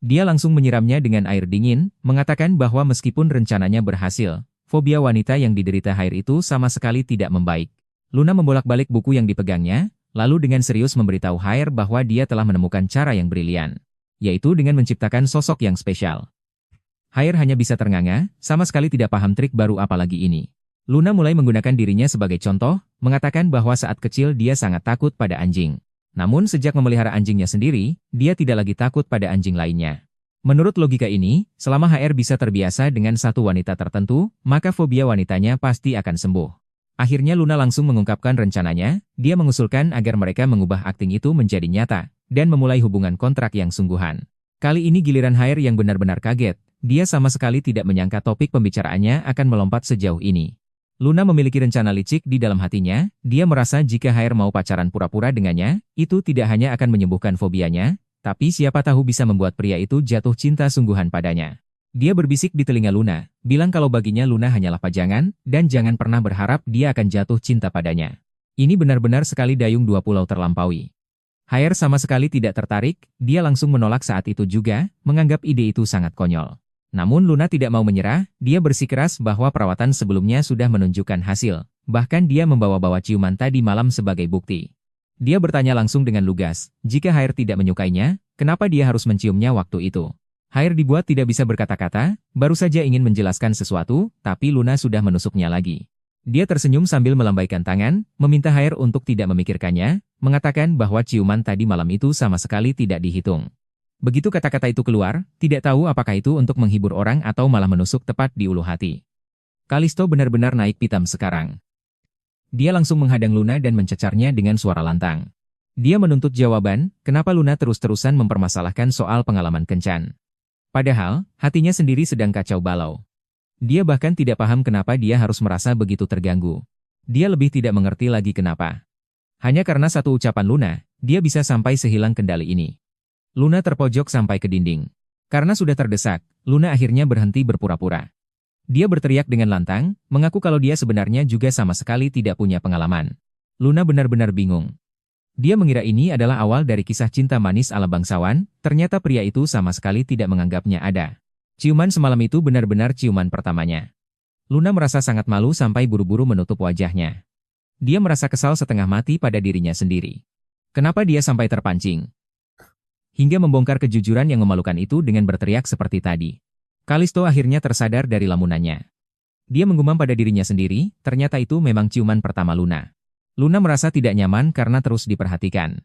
Dia langsung menyiramnya dengan air dingin, mengatakan bahwa meskipun rencananya berhasil, fobia wanita yang diderita Hair itu sama sekali tidak membaik. Luna membolak-balik buku yang dipegangnya, lalu dengan serius memberitahu Hair bahwa dia telah menemukan cara yang brilian, yaitu dengan menciptakan sosok yang spesial. Hair hanya bisa ternganga, sama sekali tidak paham trik baru apalagi ini. Luna mulai menggunakan dirinya sebagai contoh, mengatakan bahwa saat kecil dia sangat takut pada anjing. Namun sejak memelihara anjingnya sendiri, dia tidak lagi takut pada anjing lainnya. Menurut logika ini, selama HR bisa terbiasa dengan satu wanita tertentu, maka fobia wanitanya pasti akan sembuh. Akhirnya Luna langsung mengungkapkan rencananya, dia mengusulkan agar mereka mengubah akting itu menjadi nyata, dan memulai hubungan kontrak yang sungguhan. Kali ini giliran HR yang benar-benar kaget, dia sama sekali tidak menyangka topik pembicaraannya akan melompat sejauh ini. Luna memiliki rencana licik di dalam hatinya, dia merasa jika HR mau pacaran pura-pura dengannya, itu tidak hanya akan menyembuhkan fobianya, tapi siapa tahu bisa membuat pria itu jatuh cinta sungguhan padanya. Dia berbisik di telinga Luna, bilang kalau baginya Luna hanyalah pajangan, dan jangan pernah berharap dia akan jatuh cinta padanya. Ini benar-benar sekali dayung dua pulau terlampaui. HR sama sekali tidak tertarik, dia langsung menolak saat itu juga, menganggap ide itu sangat konyol. Namun Luna tidak mau menyerah, dia bersikeras bahwa perawatan sebelumnya sudah menunjukkan hasil, bahkan dia membawa-bawa ciuman tadi malam sebagai bukti. Dia bertanya langsung dengan lugas, jika HR tidak menyukainya, kenapa dia harus menciumnya waktu itu? HR dibuat tidak bisa berkata-kata, baru saja ingin menjelaskan sesuatu, tapi Luna sudah menusuknya lagi. Dia tersenyum sambil melambaikan tangan, meminta HR untuk tidak memikirkannya, mengatakan bahwa ciuman tadi malam itu sama sekali tidak dihitung. Begitu kata-kata itu keluar, tidak tahu apakah itu untuk menghibur orang atau malah menusuk tepat di ulu hati. Kalisto benar-benar naik pitam sekarang. Dia langsung menghadang Luna dan mencecarnya dengan suara lantang. Dia menuntut jawaban, kenapa Luna terus-terusan mempermasalahkan soal pengalaman kencan. Padahal, hatinya sendiri sedang kacau balau. Dia bahkan tidak paham kenapa dia harus merasa begitu terganggu. Dia lebih tidak mengerti lagi kenapa. Hanya karena satu ucapan Luna, dia bisa sampai sehilang kendali ini. Luna terpojok sampai ke dinding. Karena sudah terdesak, Luna akhirnya berhenti berpura-pura. Dia berteriak dengan lantang, mengaku kalau dia sebenarnya juga sama sekali tidak punya pengalaman. Luna benar-benar bingung. Dia mengira ini adalah awal dari kisah cinta manis ala bangsawan, ternyata pria itu sama sekali tidak menganggapnya ada. Ciuman semalam itu benar-benar ciuman pertamanya. Luna merasa sangat malu sampai buru-buru menutup wajahnya. Dia merasa kesal setengah mati pada dirinya sendiri. Kenapa dia sampai terpancing? Hingga membongkar kejujuran yang memalukan itu dengan berteriak seperti tadi. Kalisto akhirnya tersadar dari lamunannya. Dia menggumam pada dirinya sendiri, ternyata itu memang ciuman pertama Luna. Luna merasa tidak nyaman karena terus diperhatikan.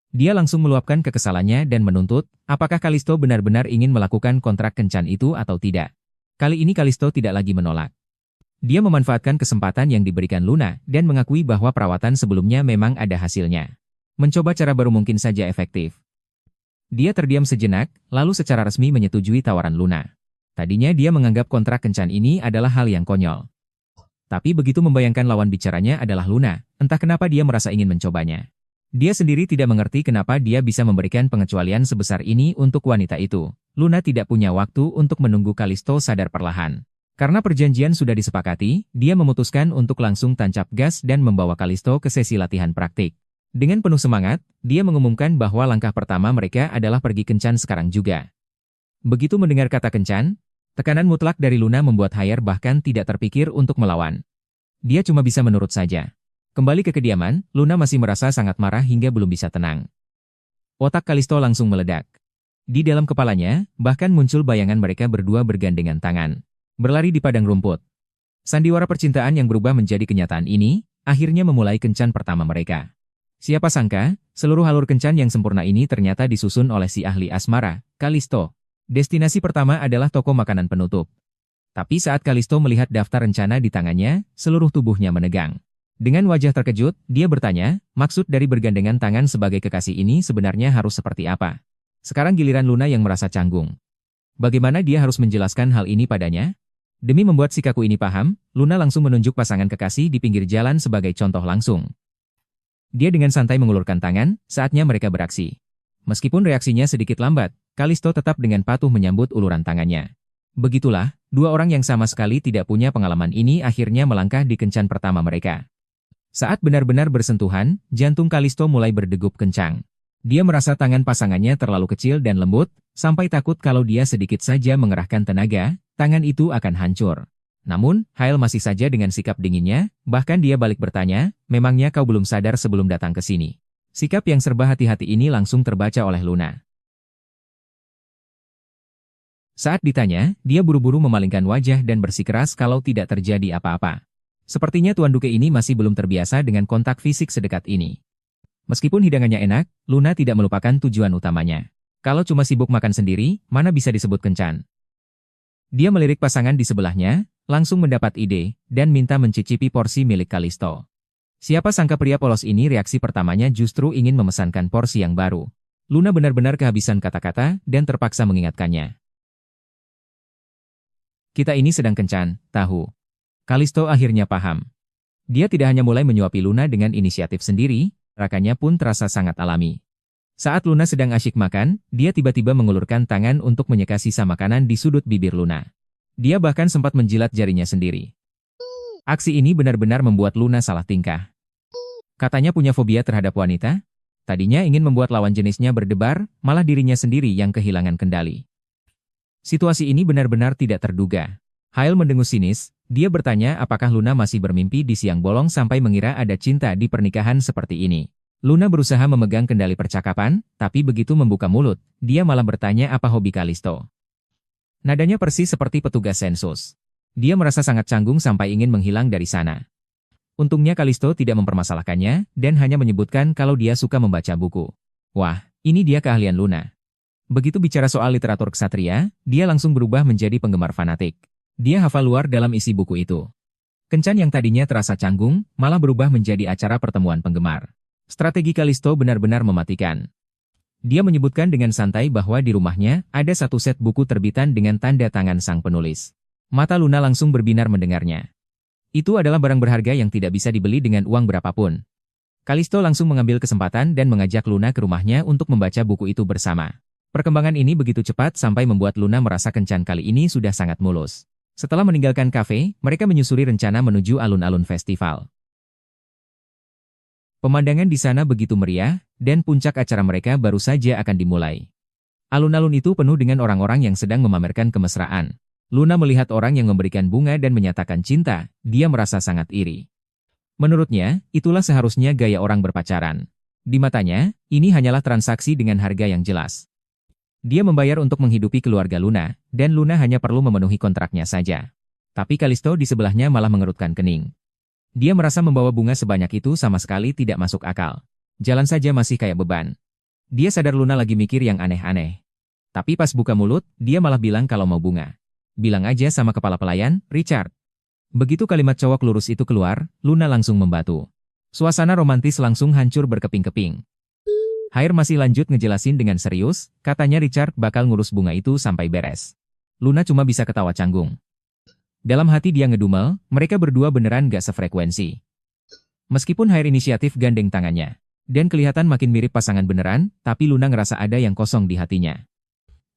Dia langsung meluapkan kekesalannya dan menuntut, apakah Kalisto benar-benar ingin melakukan kontrak kencan itu atau tidak. Kali ini Kalisto tidak lagi menolak. Dia memanfaatkan kesempatan yang diberikan Luna dan mengakui bahwa perawatan sebelumnya memang ada hasilnya. Mencoba cara baru mungkin saja efektif. Dia terdiam sejenak, lalu secara resmi menyetujui tawaran Luna. Tadinya dia menganggap kontrak kencan ini adalah hal yang konyol. Tapi begitu membayangkan lawan bicaranya adalah Luna, entah kenapa dia merasa ingin mencobanya. Dia sendiri tidak mengerti kenapa dia bisa memberikan pengecualian sebesar ini untuk wanita itu. Luna tidak punya waktu untuk menunggu Kalisto sadar perlahan. Karena perjanjian sudah disepakati, dia memutuskan untuk langsung tancap gas dan membawa Kalisto ke sesi latihan praktik. Dengan penuh semangat, dia mengumumkan bahwa langkah pertama mereka adalah pergi kencan sekarang juga. Begitu mendengar kata kencan, tekanan mutlak dari Luna membuat HR bahkan tidak terpikir untuk melawan. Dia cuma bisa menurut saja. Kembali ke kediaman, Luna masih merasa sangat marah hingga belum bisa tenang. Otak Kalisto langsung meledak. Di dalam kepalanya, bahkan muncul bayangan mereka berdua bergandengan tangan, berlari di padang rumput. Sandiwara percintaan yang berubah menjadi kenyataan ini, akhirnya memulai kencan pertama mereka. Siapa sangka, Seluruh alur kencan yang sempurna ini ternyata disusun oleh si ahli asmara, Kalisto. Destinasi pertama adalah toko makanan penutup. Tapi saat Kalisto melihat daftar rencana di tangannya, seluruh tubuhnya menegang. Dengan wajah terkejut, dia bertanya, maksud dari bergandengan tangan sebagai kekasih ini sebenarnya harus seperti apa? Sekarang giliran Luna yang merasa canggung. Bagaimana dia harus menjelaskan hal ini padanya? Demi membuat si kaku ini paham, Luna langsung menunjuk pasangan kekasih di pinggir jalan sebagai contoh langsung. Dia dengan santai mengulurkan tangan, saatnya mereka beraksi. Meskipun reaksinya sedikit lambat, Kalisto tetap dengan patuh menyambut uluran tangannya. Begitulah, dua orang yang sama sekali tidak punya pengalaman ini akhirnya melangkah di kencan pertama mereka. Saat benar-benar bersentuhan, jantung Kalisto mulai berdegup kencang. Dia merasa tangan pasangannya terlalu kecil dan lembut, sampai takut kalau dia sedikit saja mengerahkan tenaga, tangan itu akan hancur. Namun, Hael masih saja dengan sikap dinginnya, bahkan dia balik bertanya, memangnya kau belum sadar sebelum datang ke sini? Sikap yang serba hati-hati ini langsung terbaca oleh Luna. Saat ditanya, dia buru-buru memalingkan wajah dan bersikeras kalau tidak terjadi apa-apa. Sepertinya Tuan Duke ini masih belum terbiasa dengan kontak fisik sedekat ini. Meskipun hidangannya enak, Luna tidak melupakan tujuan utamanya. Kalau cuma sibuk makan sendiri, mana bisa disebut kencan? Dia melirik pasangan di sebelahnya, langsung mendapat ide, dan minta mencicipi porsi milik Kalisto. Siapa sangka pria polos ini reaksi pertamanya justru ingin memesankan porsi yang baru. Luna benar-benar kehabisan kata-kata dan terpaksa mengingatkannya. Kita ini sedang kencan, tahu. Kalisto akhirnya paham. Dia tidak hanya mulai menyuapi Luna dengan inisiatif sendiri, rakanya pun terasa sangat alami. Saat Luna sedang asyik makan, dia tiba-tiba mengulurkan tangan untuk menyeka sisa makanan di sudut bibir Luna. Dia bahkan sempat menjilat jarinya sendiri. Aksi ini benar-benar membuat Luna salah tingkah. Katanya punya fobia terhadap wanita. Tadinya ingin membuat lawan jenisnya berdebar, malah dirinya sendiri yang kehilangan kendali. Situasi ini benar-benar tidak terduga. Hael mendengus sinis, dia bertanya apakah Luna masih bermimpi di siang bolong sampai mengira ada cinta di pernikahan seperti ini. Luna berusaha memegang kendali percakapan, tapi begitu membuka mulut, dia malah bertanya apa hobi Kalisto. Nadanya persis seperti petugas sensus. Dia merasa sangat canggung sampai ingin menghilang dari sana. Untungnya Kalisto tidak mempermasalahkannya, dan hanya menyebutkan kalau dia suka membaca buku. Wah, ini dia keahlian Luna. Begitu bicara soal literatur ksatria, dia langsung berubah menjadi penggemar fanatik. Dia hafal luar dalam isi buku itu. Kencan yang tadinya terasa canggung, malah berubah menjadi acara pertemuan penggemar. Strategi Kalisto benar-benar mematikan. Dia menyebutkan dengan santai bahwa di rumahnya ada satu set buku terbitan dengan tanda tangan sang penulis. Mata Luna langsung berbinar mendengarnya. Itu adalah barang berharga yang tidak bisa dibeli dengan uang berapapun. Kalisto langsung mengambil kesempatan dan mengajak Luna ke rumahnya untuk membaca buku itu bersama. Perkembangan ini begitu cepat sampai membuat Luna merasa kencan kali ini sudah sangat mulus. Setelah meninggalkan kafe, mereka menyusuri rencana menuju alun-alun festival. Pemandangan di sana begitu meriah, dan puncak acara mereka baru saja akan dimulai. Alun-alun itu penuh dengan orang-orang yang sedang memamerkan kemesraan. Luna melihat orang yang memberikan bunga dan menyatakan cinta, dia merasa sangat iri. Menurutnya, itulah seharusnya gaya orang berpacaran. Di matanya, ini hanyalah transaksi dengan harga yang jelas. Dia membayar untuk menghidupi keluarga Luna, dan Luna hanya perlu memenuhi kontraknya saja. Tapi Kalisto di sebelahnya malah mengerutkan kening. Dia merasa membawa bunga sebanyak itu sama sekali tidak masuk akal. Jalan saja masih kayak beban. Dia sadar Luna lagi mikir yang aneh-aneh. Tapi pas buka mulut, dia malah bilang kalau mau bunga. Bilang aja sama kepala pelayan, Richard. Begitu kalimat cowok lurus itu keluar, Luna langsung membatu. Suasana romantis langsung hancur berkeping-keping. Hair masih lanjut ngejelasin dengan serius, katanya Richard bakal ngurus bunga itu sampai beres. Luna cuma bisa ketawa canggung. Dalam hati dia ngedumel, mereka berdua beneran gak sefrekuensi. Meskipun Hair inisiatif gandeng tangannya, dan kelihatan makin mirip pasangan beneran, tapi Luna ngerasa ada yang kosong di hatinya.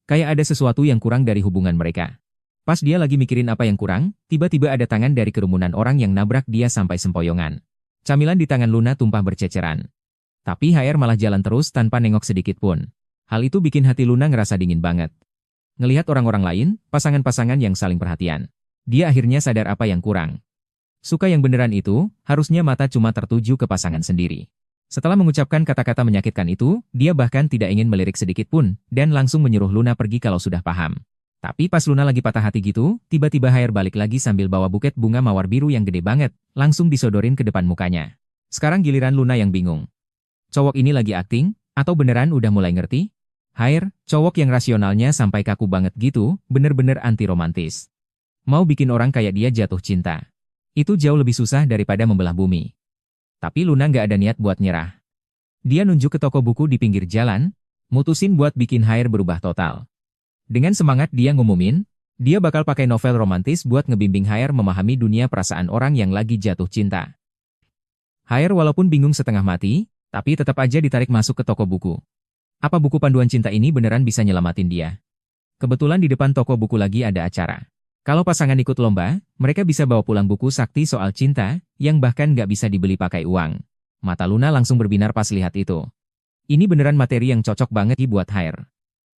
Kayak ada sesuatu yang kurang dari hubungan mereka. Pas dia lagi mikirin apa yang kurang, tiba-tiba ada tangan dari kerumunan orang yang nabrak dia sampai sempoyongan. Camilan di tangan Luna tumpah berceceran. Tapi Hair malah jalan terus tanpa nengok sedikit pun. Hal itu bikin hati Luna ngerasa dingin banget. Ngelihat orang-orang lain, pasangan-pasangan yang saling perhatian. Dia akhirnya sadar apa yang kurang. Suka yang beneran itu, harusnya mata cuma tertuju ke pasangan sendiri. Setelah mengucapkan kata-kata menyakitkan itu, dia bahkan tidak ingin melirik sedikit pun, dan langsung menyuruh Luna pergi kalau sudah paham. Tapi pas Luna lagi patah hati gitu, tiba-tiba Hair balik lagi sambil bawa buket bunga mawar biru yang gede banget, langsung disodorin ke depan mukanya. Sekarang giliran Luna yang bingung. Cowok ini lagi akting, atau beneran udah mulai ngerti? Hair, cowok yang rasionalnya sampai kaku banget gitu, bener-bener anti-romantis. Mau bikin orang kayak dia jatuh cinta. Itu jauh lebih susah daripada membelah bumi. Tapi Luna nggak ada niat buat nyerah. Dia nunjuk ke toko buku di pinggir jalan, mutusin buat bikin Hair berubah total. Dengan semangat dia ngumumin, dia bakal pakai novel romantis buat ngebimbing Hair memahami dunia perasaan orang yang lagi jatuh cinta. Hair walaupun bingung setengah mati, tapi tetap aja ditarik masuk ke toko buku. Apa buku panduan cinta ini beneran bisa nyelamatin dia? Kebetulan di depan toko buku lagi ada acara. Kalau pasangan ikut lomba, mereka bisa bawa pulang buku sakti soal cinta, yang bahkan nggak bisa dibeli pakai uang. Mata Luna langsung berbinar pas lihat itu. Ini beneran materi yang cocok banget buat Hair.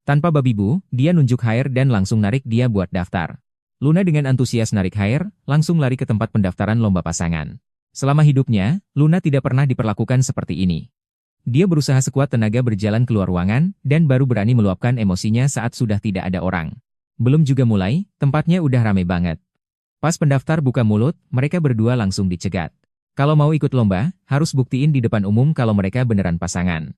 Tanpa babi bu, dia nunjuk Hair dan langsung narik dia buat daftar. Luna dengan antusias narik Hair, langsung lari ke tempat pendaftaran lomba pasangan. Selama hidupnya, Luna tidak pernah diperlakukan seperti ini. Dia berusaha sekuat tenaga berjalan keluar ruangan, dan baru berani meluapkan emosinya saat sudah tidak ada orang. Belum juga mulai, tempatnya udah rame banget. Pas pendaftar buka mulut, mereka berdua langsung dicegat. Kalau mau ikut lomba, harus buktiin di depan umum kalau mereka beneran pasangan.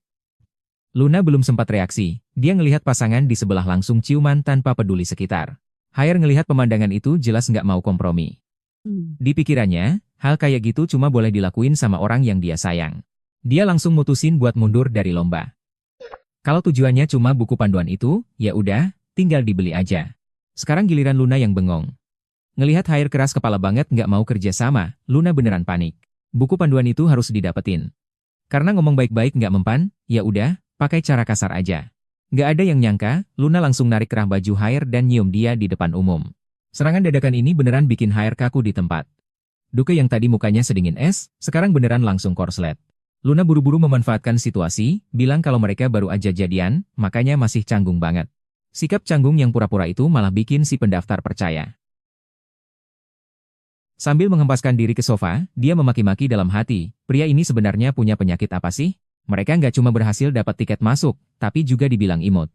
Luna belum sempat reaksi, dia ngelihat pasangan di sebelah langsung ciuman tanpa peduli sekitar. Hair ngelihat pemandangan itu jelas nggak mau kompromi. Di pikirannya, hal kayak gitu cuma boleh dilakuin sama orang yang dia sayang. Dia langsung mutusin buat mundur dari lomba. Kalau tujuannya cuma buku panduan itu, ya udah, tinggal dibeli aja. Sekarang giliran Luna yang bengong. Ngelihat Hair keras kepala banget nggak mau kerja sama, Luna beneran panik. Buku panduan itu harus didapetin. Karena ngomong baik-baik nggak mempan, ya udah, pakai cara kasar aja. Nggak ada yang nyangka, Luna langsung narik kerah baju Hair dan nyium dia di depan umum. Serangan dadakan ini beneran bikin Hair kaku di tempat. Duke yang tadi mukanya sedingin es, sekarang beneran langsung korslet. Luna buru-buru memanfaatkan situasi, bilang kalau mereka baru aja jadian, makanya masih canggung banget. Sikap canggung yang pura-pura itu malah bikin si pendaftar percaya. Sambil menghempaskan diri ke sofa, dia memaki-maki dalam hati, pria ini sebenarnya punya penyakit apa sih? Mereka nggak cuma berhasil dapat tiket masuk, tapi juga dibilang imut.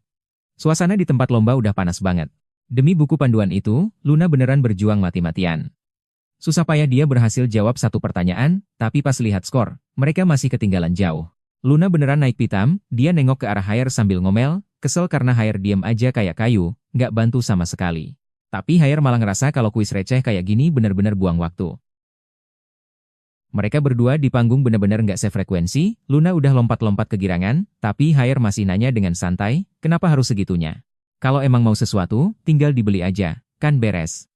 Suasana di tempat lomba udah panas banget. Demi buku panduan itu, Luna beneran berjuang mati-matian. Susah payah dia berhasil jawab satu pertanyaan, tapi pas lihat skor, mereka masih ketinggalan jauh. Luna beneran naik pitam, dia nengok ke arah Hair sambil ngomel, kesel karena Hair diam aja kayak kayu, nggak bantu sama sekali. Tapi Hair malah ngerasa kalau kuis receh kayak gini bener-bener buang waktu. Mereka berdua di panggung bener-bener nggak sefrekuensi, Luna udah lompat-lompat kegirangan, tapi Hair masih nanya dengan santai, kenapa harus segitunya? Kalau emang mau sesuatu, tinggal dibeli aja, kan beres.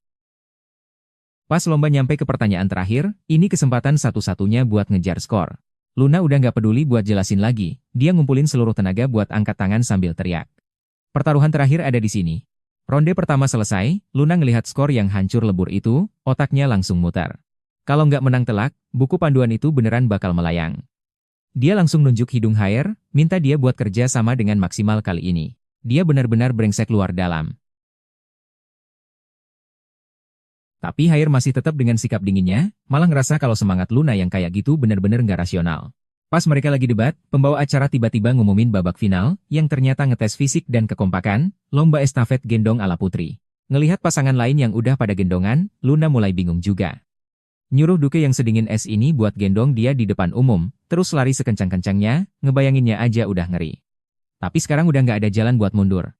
Pas lomba nyampe ke pertanyaan terakhir, ini kesempatan satu-satunya buat ngejar skor. Luna udah nggak peduli buat jelasin lagi, dia ngumpulin seluruh tenaga buat angkat tangan sambil teriak. Pertaruhan terakhir ada di sini. Ronde pertama selesai, Luna ngelihat skor yang hancur lebur itu, otaknya langsung muter. Kalau nggak menang telak, buku panduan itu beneran bakal melayang. Dia langsung nunjuk hidung Hair, minta dia buat kerja sama dengan maksimal kali ini. Dia benar-benar brengsek luar dalam. Tapi Hair masih tetap dengan sikap dinginnya, malah ngerasa kalau semangat Luna yang kayak gitu bener-bener nggak rasional. Pas mereka lagi debat, pembawa acara tiba-tiba ngumumin babak final, yang ternyata ngetes fisik dan kekompakan, lomba estafet gendong ala putri. Ngelihat pasangan lain yang udah pada gendongan, Luna mulai bingung juga. Nyuruh Duke yang sedingin es ini buat gendong dia di depan umum, terus lari sekencang-kencangnya, ngebayanginnya aja udah ngeri. Tapi sekarang udah nggak ada jalan buat mundur.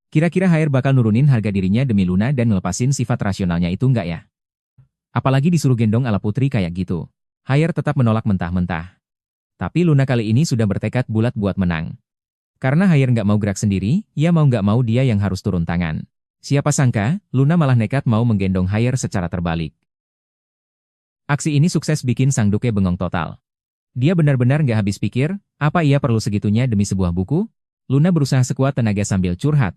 Kira-kira Hair bakal nurunin harga dirinya demi Luna dan ngelepasin sifat rasionalnya itu nggak ya? Apalagi disuruh gendong ala putri kayak gitu. Hair tetap menolak mentah-mentah. Tapi Luna kali ini sudah bertekad bulat buat menang. Karena Hair nggak mau gerak sendiri, ya mau nggak mau dia yang harus turun tangan. Siapa sangka, Luna malah nekat mau menggendong Hair secara terbalik. Aksi ini sukses bikin sang Duke bengong total. Dia benar-benar nggak habis pikir, apa ia perlu segitunya demi sebuah buku? Luna berusaha sekuat tenaga sambil curhat.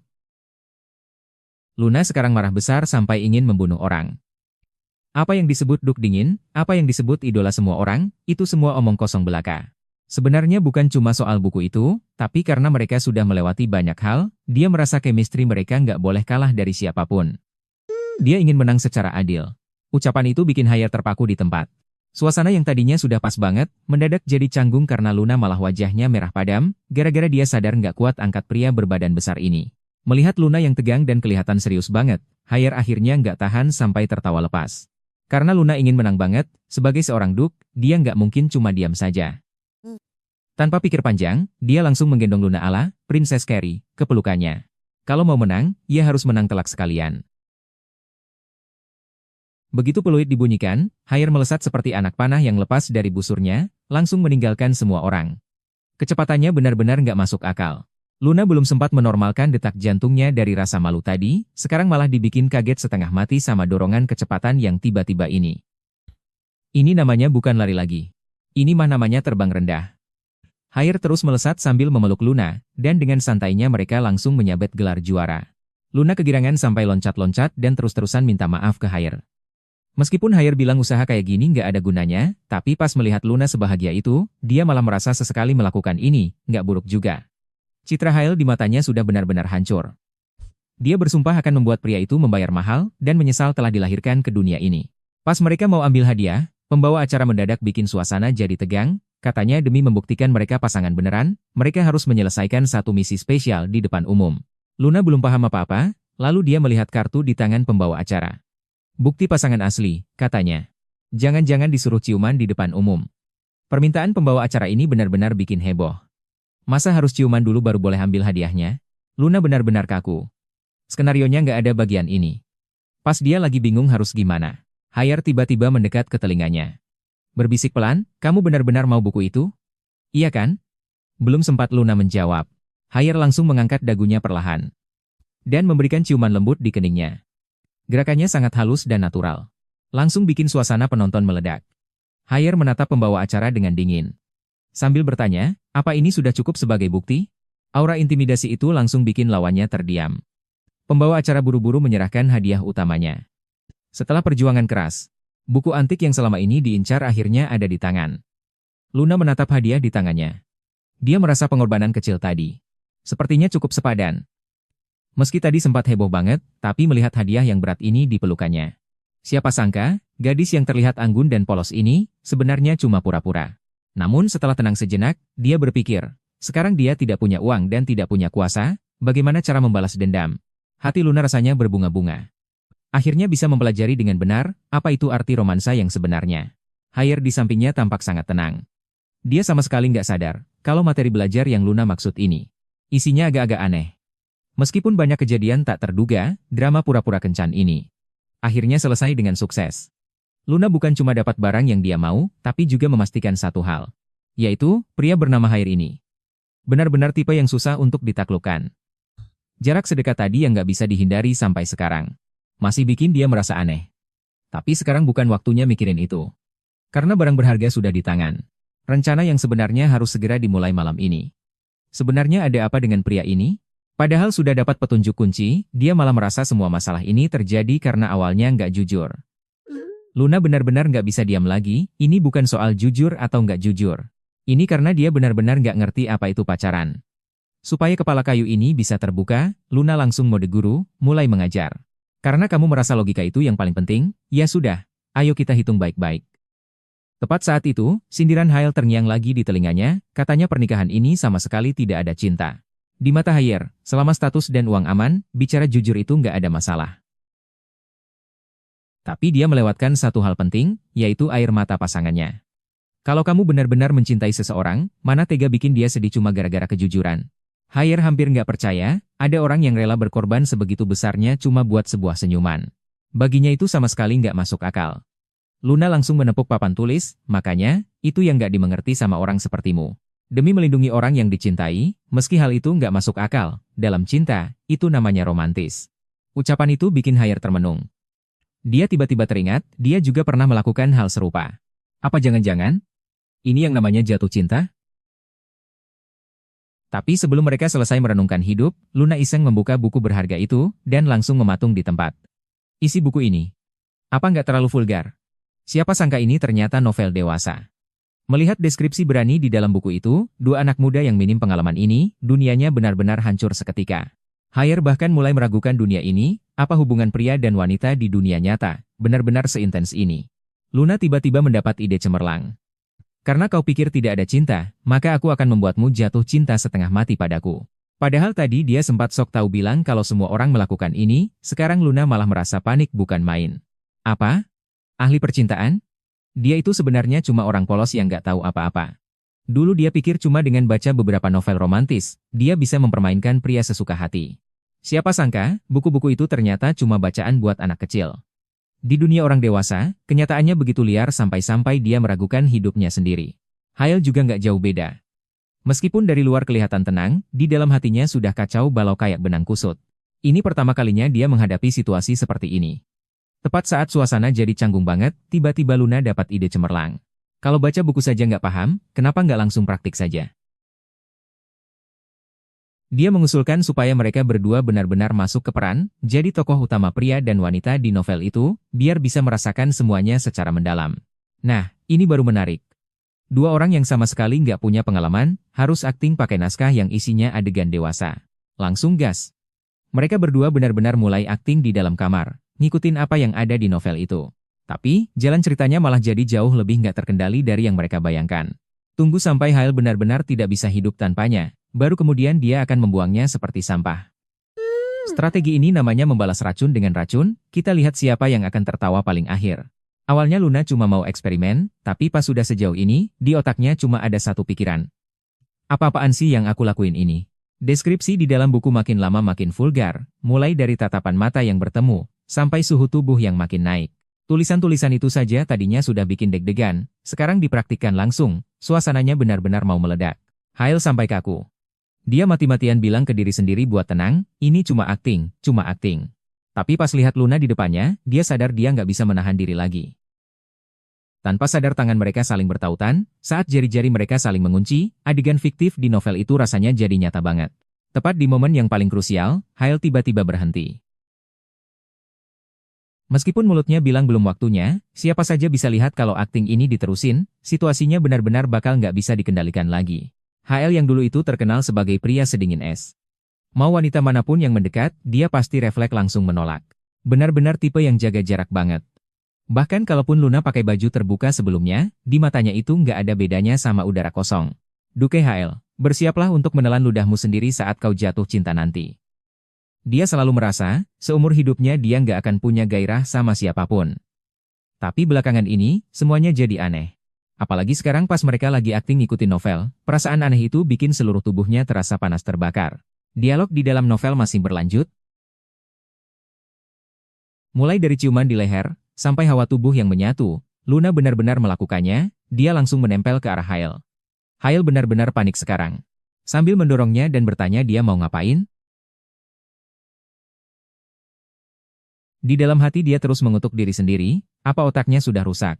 Luna sekarang marah besar sampai ingin membunuh orang. Apa yang disebut Duk dingin, apa yang disebut idola semua orang, itu semua omong kosong belaka. Sebenarnya bukan cuma soal buku itu, tapi karena mereka sudah melewati banyak hal, dia merasa chemistry mereka nggak boleh kalah dari siapapun. Dia ingin menang secara adil. Ucapan itu bikin Hair terpaku di tempat. Suasana yang tadinya sudah pas banget, mendadak jadi canggung karena Luna malah wajahnya merah padam, gara-gara dia sadar nggak kuat angkat pria berbadan besar ini. Melihat Luna yang tegang dan kelihatan serius banget, Hair akhirnya nggak tahan sampai tertawa lepas. Karena Luna ingin menang banget, Sebagai seorang duk, dia nggak mungkin cuma diam saja. Tanpa pikir panjang, dia langsung menggendong Luna ala Princess Carrie ke pelukannya. Kalau mau menang, ia harus menang telak sekalian. Begitu peluit dibunyikan, Haier melesat seperti anak panah yang lepas dari busurnya, langsung meninggalkan semua orang. Kecepatannya benar-benar nggak masuk akal. Luna belum sempat menormalkan detak jantungnya dari rasa malu tadi, sekarang malah dibikin kaget setengah mati sama dorongan kecepatan yang tiba-tiba ini. Ini namanya bukan lari lagi. Ini mah namanya terbang rendah. Haier terus melesat sambil memeluk Luna, dan dengan santainya mereka langsung menyabet gelar juara. Luna kegirangan sampai loncat-loncat dan terus-terusan minta maaf ke Haier. Meskipun Haier bilang usaha kayak gini nggak ada gunanya, tapi pas melihat Luna sebahagia itu, dia malah merasa sesekali melakukan ini, nggak buruk juga. Citra Haier di matanya sudah benar-benar hancur. Dia bersumpah akan membuat pria itu membayar mahal, dan menyesal telah dilahirkan ke dunia ini. Pas mereka mau ambil hadiah, pembawa acara mendadak bikin suasana jadi tegang, katanya demi membuktikan mereka pasangan beneran, mereka harus menyelesaikan satu misi spesial di depan umum. Luna belum paham apa-apa, lalu dia melihat kartu di tangan pembawa acara. Bukti pasangan asli, katanya. Jangan-jangan disuruh ciuman di depan umum. Permintaan pembawa acara ini benar-benar bikin heboh. Masa harus ciuman dulu baru boleh ambil hadiahnya? Luna benar-benar kaku. Skenarionya nggak ada bagian ini. Pas dia lagi bingung harus gimana, Haier tiba-tiba mendekat ke telinganya. Berbisik pelan, kamu benar-benar mau buku itu? Iya kan? Belum sempat Luna menjawab. Haier langsung mengangkat dagunya perlahan. Dan memberikan ciuman lembut di keningnya. Gerakannya sangat halus dan natural. Langsung bikin suasana penonton meledak. Haier menatap pembawa acara dengan dingin. Sambil bertanya, apa ini sudah cukup sebagai bukti? Aura intimidasi itu langsung bikin lawannya terdiam. Pembawa acara buru-buru menyerahkan hadiah utamanya. Setelah perjuangan keras, buku antik yang selama ini diincar akhirnya ada di tangan. Luna menatap hadiah di tangannya. Dia merasa pengorbanan kecil tadi. Sepertinya cukup sepadan. Meski tadi sempat heboh banget, tapi melihat hadiah yang berat ini di pelukannya. Siapa sangka, gadis yang terlihat anggun dan polos ini, sebenarnya cuma pura-pura. Namun setelah tenang sejenak, dia berpikir, sekarang dia tidak punya uang dan tidak punya kuasa, bagaimana cara membalas dendam? Hati Luna rasanya berbunga-bunga. Akhirnya bisa mempelajari dengan benar, apa itu arti romansa yang sebenarnya. Haier di sampingnya tampak sangat tenang. Dia sama sekali nggak sadar, kalau materi belajar yang Luna maksud ini. Isinya agak-agak aneh. Meskipun banyak kejadian tak terduga, drama pura-pura kencan ini akhirnya selesai dengan sukses. Luna bukan cuma dapat barang yang dia mau, tapi juga memastikan satu hal. Yaitu, pria bernama Haier ini. Benar-benar tipe yang susah untuk ditaklukkan. Jarak sedekat tadi yang nggak bisa dihindari sampai sekarang. Masih bikin dia merasa aneh. Tapi sekarang bukan waktunya mikirin itu. Karena barang berharga sudah di tangan. Rencana yang sebenarnya harus segera dimulai malam ini. Sebenarnya ada apa dengan pria ini? Padahal sudah dapat petunjuk kunci, dia malah merasa semua masalah ini terjadi karena awalnya nggak jujur. Luna benar-benar nggak bisa diam lagi, ini bukan soal jujur atau nggak jujur. Ini karena dia benar-benar nggak ngerti apa itu pacaran. Supaya kepala kayu ini bisa terbuka, Luna langsung mode guru, mulai mengajar. Karena kamu merasa logika itu yang paling penting, ya sudah, ayo kita hitung baik-baik. Tepat saat itu, sindiran Haier terngiang lagi di telinganya, katanya pernikahan ini sama sekali tidak ada cinta. Di mata Haier, selama status dan uang aman, bicara jujur itu nggak ada masalah. Tapi dia melewatkan satu hal penting, yaitu air mata pasangannya. Kalau kamu benar-benar mencintai seseorang, mana tega bikin dia sedih cuma gara-gara kejujuran. Haier hampir nggak percaya, ada orang yang rela berkorban sebegitu besarnya cuma buat sebuah senyuman. Baginya itu sama sekali nggak masuk akal. Luna langsung menepuk papan tulis, makanya, itu yang nggak dimengerti sama orang sepertimu. Demi melindungi orang yang dicintai, meski hal itu nggak masuk akal, dalam cinta, itu namanya romantis. Ucapan itu bikin Haier termenung. Dia tiba-tiba teringat, dia juga pernah melakukan hal serupa. Apa jangan-jangan? Ini yang namanya jatuh cinta? Tapi sebelum mereka selesai merenungkan hidup, Luna iseng membuka buku berharga itu, dan langsung mematung di tempat. Isi buku ini. Apa nggak terlalu vulgar? Siapa sangka ini ternyata novel dewasa. Melihat deskripsi berani di dalam buku itu, dua anak muda yang minim pengalaman ini, dunianya benar-benar hancur seketika. Haier bahkan mulai meragukan dunia ini, apa hubungan pria dan wanita di dunia nyata, benar-benar seintens ini. Luna tiba-tiba mendapat ide cemerlang. Karena kau pikir tidak ada cinta, maka aku akan membuatmu jatuh cinta setengah mati padaku. Padahal tadi dia sempat sok tahu bilang kalau semua orang melakukan ini, sekarang Luna malah merasa panik bukan main. Apa? Ahli percintaan? Dia itu sebenarnya cuma orang polos yang nggak tahu apa-apa. Dulu dia pikir cuma dengan baca beberapa novel romantis, dia bisa mempermainkan pria sesuka hati. Siapa sangka, buku-buku itu ternyata cuma bacaan buat anak kecil. Di dunia orang dewasa, kenyataannya begitu liar sampai-sampai dia meragukan hidupnya sendiri. Hail juga nggak jauh beda. Meskipun dari luar kelihatan tenang, di dalam hatinya sudah kacau balau kayak benang kusut. Ini pertama kalinya dia menghadapi situasi seperti ini. Tepat saat suasana jadi canggung banget, tiba-tiba Luna dapat ide cemerlang. Kalau baca buku saja nggak paham, kenapa nggak langsung praktik saja? Dia mengusulkan supaya mereka berdua benar-benar masuk ke peran, jadi tokoh utama pria dan wanita di novel itu, biar bisa merasakan semuanya secara mendalam. Nah, ini baru menarik. Dua orang yang sama sekali nggak punya pengalaman, harus akting pakai naskah yang isinya adegan dewasa. Langsung gas. Mereka berdua benar-benar mulai akting di dalam kamar, ngikutin apa yang ada di novel itu. Tapi, jalan ceritanya malah jadi jauh lebih nggak terkendali dari yang mereka bayangkan. Tunggu sampai Hail benar-benar tidak bisa hidup tanpanya. Baru kemudian dia akan membuangnya seperti sampah. Strategi ini namanya membalas racun dengan racun, kita lihat siapa yang akan tertawa paling akhir. Awalnya Luna cuma mau eksperimen, tapi pas sudah sejauh ini, di otaknya cuma ada satu pikiran. Apa-apaan sih yang aku lakuin ini? Deskripsi di dalam buku makin lama makin vulgar, mulai dari tatapan mata yang bertemu, sampai suhu tubuh yang makin naik. Tulisan-tulisan itu saja tadinya sudah bikin deg-degan, sekarang dipraktikkan langsung, suasananya benar-benar mau meledak. Hail sampai kaku. Dia mati-matian bilang ke diri sendiri buat tenang, ini cuma akting, cuma akting. Tapi pas lihat Luna di depannya, dia sadar dia nggak bisa menahan diri lagi. Tanpa sadar tangan mereka saling bertautan, saat jari-jari mereka saling mengunci, adegan fiktif di novel itu rasanya jadi nyata banget. Tepat di momen yang paling krusial, Hail tiba-tiba berhenti. Meskipun mulutnya bilang belum waktunya, siapa saja bisa lihat kalau akting ini diterusin, situasinya benar-benar bakal nggak bisa dikendalikan lagi. HL yang dulu itu terkenal sebagai pria sedingin es. Mau wanita manapun yang mendekat, dia pasti refleks langsung menolak. Benar-benar tipe yang jaga jarak banget. Bahkan kalaupun Luna pakai baju terbuka sebelumnya, di matanya itu nggak ada bedanya sama udara kosong. Duke HL, bersiaplah untuk menelan ludahmu sendiri saat kau jatuh cinta nanti. Dia selalu merasa, seumur hidupnya dia nggak akan punya gairah sama siapapun. Tapi belakangan ini, semuanya jadi aneh. Apalagi sekarang pas mereka lagi akting ngikutin novel, perasaan aneh itu bikin seluruh tubuhnya terasa panas terbakar. Dialog di dalam novel masih berlanjut. Mulai dari ciuman di leher, sampai hawa tubuh yang menyatu, Luna benar-benar melakukannya, dia langsung menempel ke arah Hail. Hail benar-benar panik sekarang. Sambil mendorongnya dan bertanya dia mau ngapain? Di dalam hati dia terus mengutuk diri sendiri, apa otaknya sudah rusak.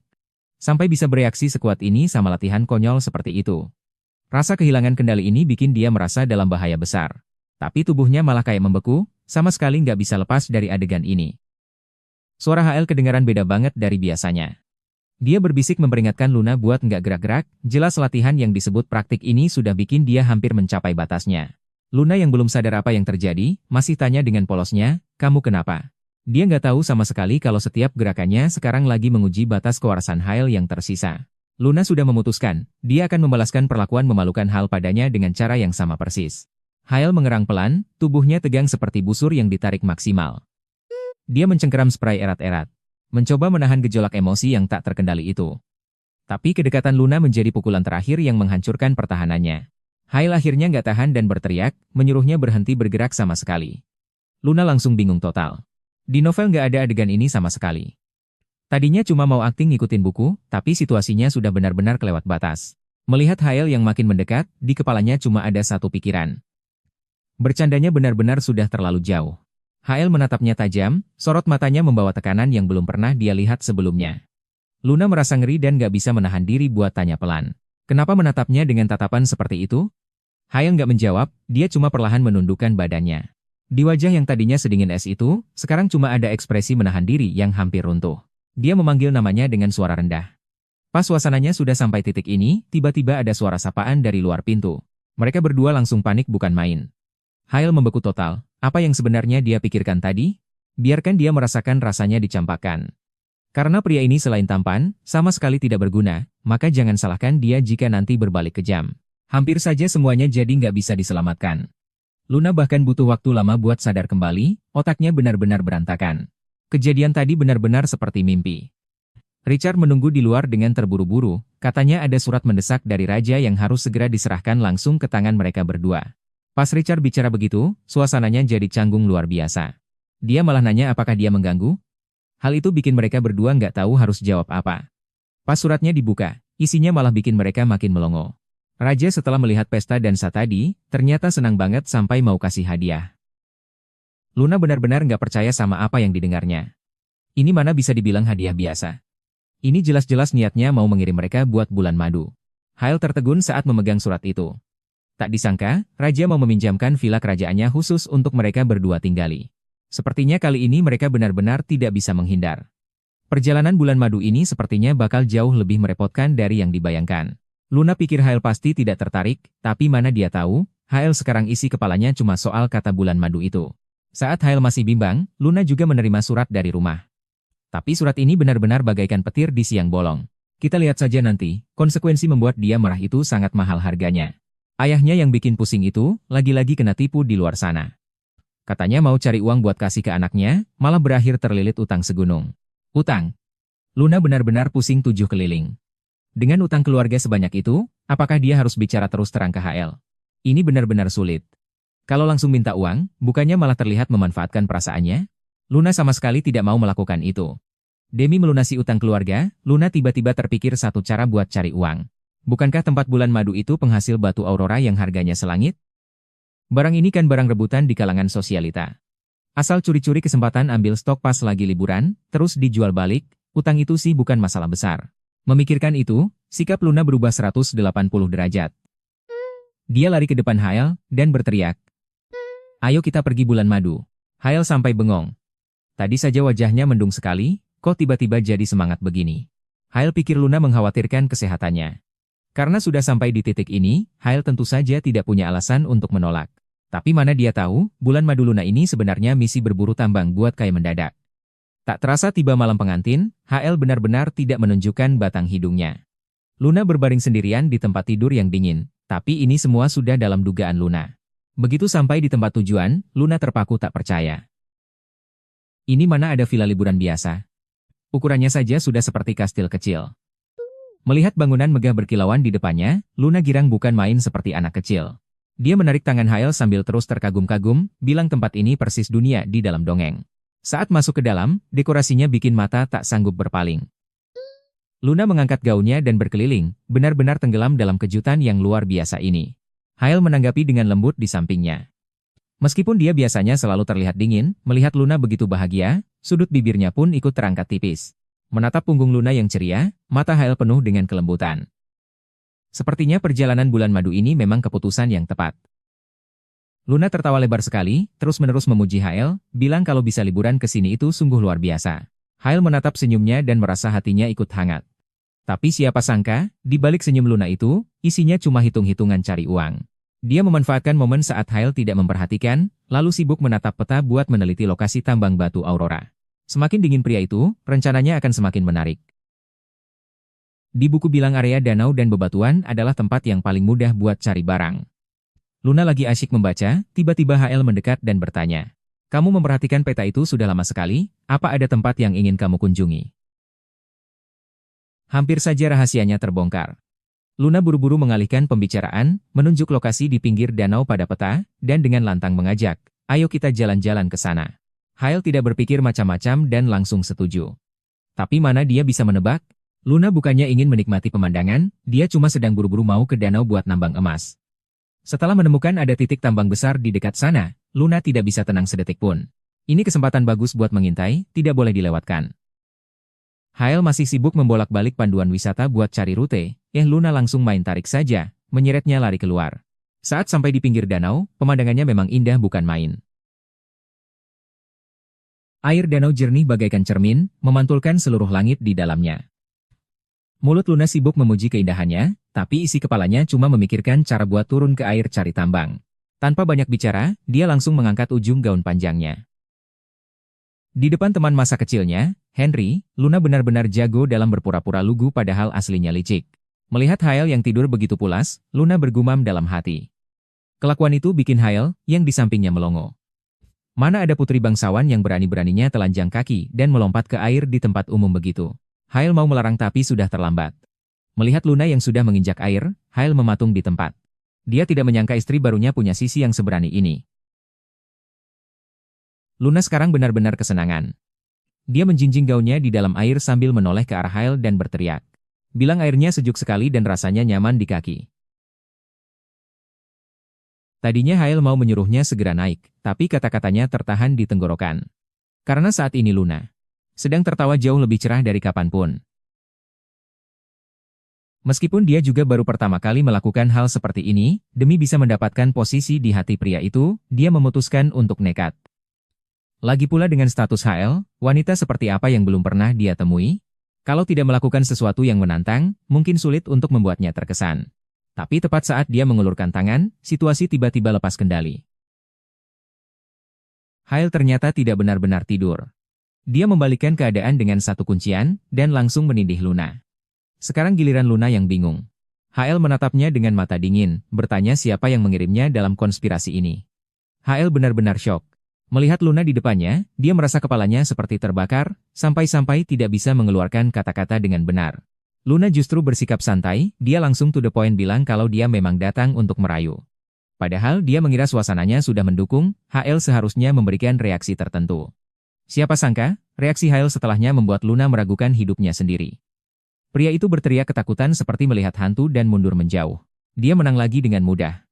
Sampai bisa bereaksi sekuat ini sama latihan konyol seperti itu. Rasa kehilangan kendali ini bikin dia merasa dalam bahaya besar. Tapi tubuhnya malah kayak membeku, sama sekali nggak bisa lepas dari adegan ini. Suara HL kedengaran beda banget dari biasanya. Dia berbisik memperingatkan Luna buat nggak gerak-gerak, jelas latihan yang disebut praktik ini sudah bikin dia hampir mencapai batasnya. Luna yang belum sadar apa yang terjadi, masih tanya dengan polosnya, kamu kenapa? Dia nggak tahu sama sekali kalau setiap gerakannya sekarang lagi menguji batas kewarasan Hail yang tersisa. Luna sudah memutuskan, dia akan membalaskan perlakuan memalukan Hail padanya dengan cara yang sama persis. Hail mengerang pelan, tubuhnya tegang seperti busur yang ditarik maksimal. Dia mencengkeram spray erat-erat, mencoba menahan gejolak emosi yang tak terkendali itu. Tapi kedekatan Luna menjadi pukulan terakhir yang menghancurkan pertahanannya. Hail akhirnya nggak tahan dan berteriak, menyuruhnya berhenti bergerak sama sekali. Luna langsung bingung total. Di novel nggak ada adegan ini sama sekali. Tadinya cuma mau akting ngikutin buku, tapi situasinya sudah benar-benar kelewat batas. Melihat Hail yang makin mendekat, di kepalanya cuma ada satu pikiran. Bercandanya benar-benar sudah terlalu jauh. Hail menatapnya tajam, sorot matanya membawa tekanan yang belum pernah dia lihat sebelumnya. Luna merasa ngeri dan nggak bisa menahan diri buat tanya pelan. Kenapa menatapnya dengan tatapan seperti itu? Hail nggak menjawab, dia cuma perlahan menundukkan badannya. Di wajah yang tadinya sedingin es itu, sekarang cuma ada ekspresi menahan diri yang hampir runtuh. Dia memanggil namanya dengan suara rendah. Pas suasananya sudah sampai titik ini, tiba-tiba ada suara sapaan dari luar pintu. Mereka berdua langsung panik bukan main. Hail membeku total. Apa yang sebenarnya dia pikirkan tadi? Biarkan dia merasakan rasanya dicampakkan. Karena pria ini selain tampan, sama sekali tidak berguna, maka jangan salahkan dia jika nanti berbalik kejam. Hampir saja semuanya jadi nggak bisa diselamatkan. Luna bahkan butuh waktu lama buat sadar kembali, otaknya benar-benar berantakan. Kejadian tadi benar-benar seperti mimpi. Richard menunggu di luar dengan terburu-buru, katanya ada surat mendesak dari raja yang harus segera diserahkan langsung ke tangan mereka berdua. Pas Richard bicara begitu, suasananya jadi canggung luar biasa. Dia malah nanya apakah dia mengganggu? Hal itu bikin mereka berdua nggak tahu harus jawab apa. Pas suratnya dibuka, isinya malah bikin mereka makin melongo. Raja setelah melihat pesta dansa tadi, ternyata senang banget sampai mau kasih hadiah. Luna benar-benar nggak percaya sama apa yang didengarnya. Ini mana bisa dibilang hadiah biasa. Ini jelas-jelas niatnya mau mengirim mereka buat bulan madu. Hale tertegun saat memegang surat itu. Tak disangka, Raja mau meminjamkan villa kerajaannya khusus untuk mereka berdua tinggali. Sepertinya kali ini mereka benar-benar tidak bisa menghindar. Perjalanan bulan madu ini sepertinya bakal jauh lebih merepotkan dari yang dibayangkan. Luna pikir Hale pasti tidak tertarik, tapi mana dia tahu, Hale sekarang isi kepalanya cuma soal kata bulan madu itu. Saat Hale masih bimbang, Luna juga menerima surat dari rumah. Tapi surat ini benar-benar bagaikan petir di siang bolong. Kita lihat saja nanti, konsekuensi membuat dia marah itu sangat mahal harganya. Ayahnya yang bikin pusing itu, lagi-lagi kena tipu di luar sana. Katanya mau cari uang buat kasih ke anaknya, malah berakhir terlilit utang segunung. Utang. Luna benar-benar pusing 7 keliling. Dengan utang keluarga sebanyak itu, apakah dia harus bicara terus terang ke HL? Ini benar-benar sulit. Kalau langsung minta uang, bukannya malah terlihat memanfaatkan perasaannya? Luna sama sekali tidak mau melakukan itu. Demi melunasi utang keluarga, Luna tiba-tiba terpikir satu cara buat cari uang. Bukankah tempat bulan madu itu penghasil batu aurora yang harganya selangit? Barang ini kan barang rebutan di kalangan sosialita. Asal curi-curi kesempatan ambil stok pas lagi liburan, terus dijual balik, utang itu sih bukan masalah besar. Memikirkan itu, sikap Luna berubah 180 derajat. Dia lari ke depan Hale dan berteriak. Ayo kita pergi bulan madu. Hale sampai bengong. Tadi saja wajahnya mendung sekali, kok tiba-tiba jadi semangat begini. Hale pikir Luna mengkhawatirkan kesehatannya. Karena sudah sampai di titik ini, Hale tentu saja tidak punya alasan untuk menolak. Tapi mana dia tahu, bulan madu Luna ini sebenarnya misi berburu tambang buat kayak mendadak. Tak terasa tiba malam pengantin, Hale benar-benar tidak menunjukkan batang hidungnya. Luna berbaring sendirian di tempat tidur yang dingin, tapi ini semua sudah dalam dugaan Luna. Begitu sampai di tempat tujuan, Luna terpaku tak percaya. Ini mana ada villa liburan biasa. Ukurannya saja sudah seperti kastil kecil. Melihat bangunan megah berkilauan di depannya, Luna girang bukan main seperti anak kecil. Dia menarik tangan Hale sambil terus terkagum-kagum, bilang tempat ini persis dunia di dalam dongeng. Saat masuk ke dalam, dekorasinya bikin mata tak sanggup berpaling. Luna mengangkat gaunnya dan berkeliling, benar-benar tenggelam dalam kejutan yang luar biasa ini. Hale menanggapi dengan lembut di sampingnya. Meskipun dia biasanya selalu terlihat dingin, melihat Luna begitu bahagia, sudut bibirnya pun ikut terangkat tipis. Menatap punggung Luna yang ceria, mata Hale penuh dengan kelembutan. Sepertinya perjalanan bulan madu ini memang keputusan yang tepat. Luna tertawa lebar sekali, terus-menerus memuji Hale, bilang kalau bisa liburan ke sini itu sungguh luar biasa. Hale menatap senyumnya dan merasa hatinya ikut hangat. Tapi siapa sangka, di balik senyum Luna itu, isinya cuma hitung-hitungan cari uang. Dia memanfaatkan momen saat Hale tidak memperhatikan, lalu sibuk menatap peta buat meneliti lokasi tambang batu aurora. Semakin dingin pria itu, rencananya akan semakin menarik. Di buku bilang area danau dan bebatuan adalah tempat yang paling mudah buat cari barang. Luna lagi asyik membaca, tiba-tiba Hale mendekat dan bertanya. Kamu memperhatikan peta itu sudah lama sekali, apa ada tempat yang ingin kamu kunjungi? Hampir saja rahasianya terbongkar. Luna buru-buru mengalihkan pembicaraan, menunjuk lokasi di pinggir danau pada peta, dan dengan lantang mengajak, ayo kita jalan-jalan ke sana. Hale tidak berpikir macam-macam dan langsung setuju. Tapi mana dia bisa menebak? Luna bukannya ingin menikmati pemandangan, dia cuma sedang buru-buru mau ke danau buat nambang emas. Setelah menemukan ada titik tambang besar di dekat sana, Luna tidak bisa tenang sedetik pun. Ini kesempatan bagus buat mengintai, tidak boleh dilewatkan. Hale masih sibuk membolak-balik panduan wisata buat cari rute, Luna langsung main tarik saja, menyeretnya lari keluar. Saat sampai di pinggir danau, pemandangannya memang indah bukan main. Air danau jernih bagaikan cermin, memantulkan seluruh langit di dalamnya. Mulut Luna sibuk memuji keindahannya, tapi isi kepalanya cuma memikirkan cara buat turun ke air cari tambang. Tanpa banyak bicara, dia langsung mengangkat ujung gaun panjangnya. Di depan teman masa kecilnya, Henry, Luna benar-benar jago dalam berpura-pura lugu padahal aslinya licik. Melihat Hale yang tidur begitu pulas, Luna bergumam dalam hati. Kelakuan itu bikin Hale, yang di sampingnya melongo. Mana ada putri bangsawan yang berani-beraninya telanjang kaki dan melompat ke air di tempat umum begitu. Hail mau melarang tapi sudah terlambat. Melihat Luna yang sudah menginjak air, Hail mematung di tempat. Dia tidak menyangka istri barunya punya sisi yang seberani ini. Luna sekarang benar-benar kesenangan. Dia menjinjing gaunnya di dalam air sambil menoleh ke arah Hail dan berteriak. Bilang airnya sejuk sekali dan rasanya nyaman di kaki. Tadinya Hail mau menyuruhnya segera naik, tapi kata-katanya tertahan di tenggorokan. Karena saat ini Luna sedang tertawa jauh lebih cerah dari kapanpun. Meskipun dia juga baru pertama kali melakukan hal seperti ini, demi bisa mendapatkan posisi di hati pria itu, dia memutuskan untuk nekat. Lagi pula dengan status HL, wanita seperti apa yang belum pernah dia temui? Kalau tidak melakukan sesuatu yang menantang, mungkin sulit untuk membuatnya terkesan. Tapi tepat saat dia mengulurkan tangan, situasi tiba-tiba lepas kendali. HL ternyata tidak benar-benar tidur. Dia membalikkan keadaan dengan satu kuncian, dan langsung menindih Luna. Sekarang giliran Luna yang bingung. HL menatapnya dengan mata dingin, bertanya siapa yang mengirimnya dalam konspirasi ini. HL benar-benar syok. Melihat Luna di depannya, dia merasa kepalanya seperti terbakar, sampai-sampai tidak bisa mengeluarkan kata-kata dengan benar. Luna justru bersikap santai, dia langsung to the point bilang kalau dia memang datang untuk merayu. Padahal dia mengira suasananya sudah mendukung, HL seharusnya memberikan reaksi tertentu. Siapa sangka, reaksi HL setelahnya membuat Luna meragukan hidupnya sendiri. Pria itu berteriak ketakutan seperti melihat hantu dan mundur menjauh. Dia menang lagi dengan mudah.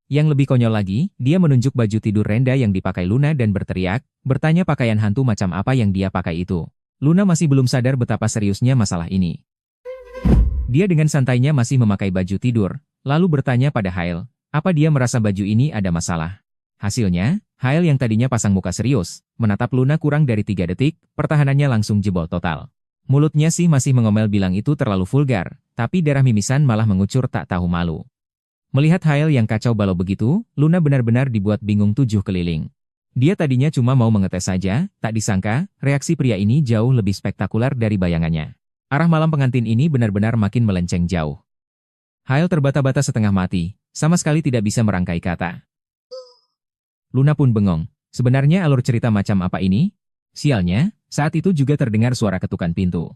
Yang lebih konyol lagi, dia menunjuk baju tidur Renda yang dipakai Luna dan berteriak, bertanya pakaian hantu macam apa yang dia pakai itu. Luna masih belum sadar betapa seriusnya masalah ini. Dia dengan santainya masih memakai baju tidur, lalu bertanya pada Hail, apa dia merasa baju ini ada masalah. Hasilnya, Hail yang tadinya pasang muka serius, menatap Luna kurang dari 3 detik, pertahanannya langsung jebol total. Mulutnya sih masih mengomel bilang itu terlalu vulgar, tapi darah mimisan malah mengucur tak tahu malu. Melihat Hail yang kacau balau begitu, Luna benar-benar dibuat bingung 7 keliling. Dia tadinya cuma mau mengetes saja, tak disangka, reaksi pria ini jauh lebih spektakuler dari bayangannya. Arah malam pengantin ini benar-benar makin melenceng jauh. Hail terbata-bata setengah mati, sama sekali tidak bisa merangkai kata. Luna pun bengong. Sebenarnya alur cerita macam apa ini? Sialnya, saat itu juga terdengar suara ketukan pintu.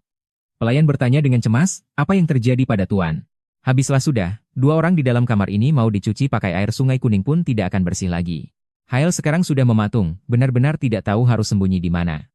Pelayan bertanya dengan cemas, apa yang terjadi pada Tuan? Habislah sudah, 2 orang di dalam kamar ini mau dicuci pakai air sungai kuning pun tidak akan bersih lagi. Hail sekarang sudah mematung, benar-benar tidak tahu harus sembunyi di mana.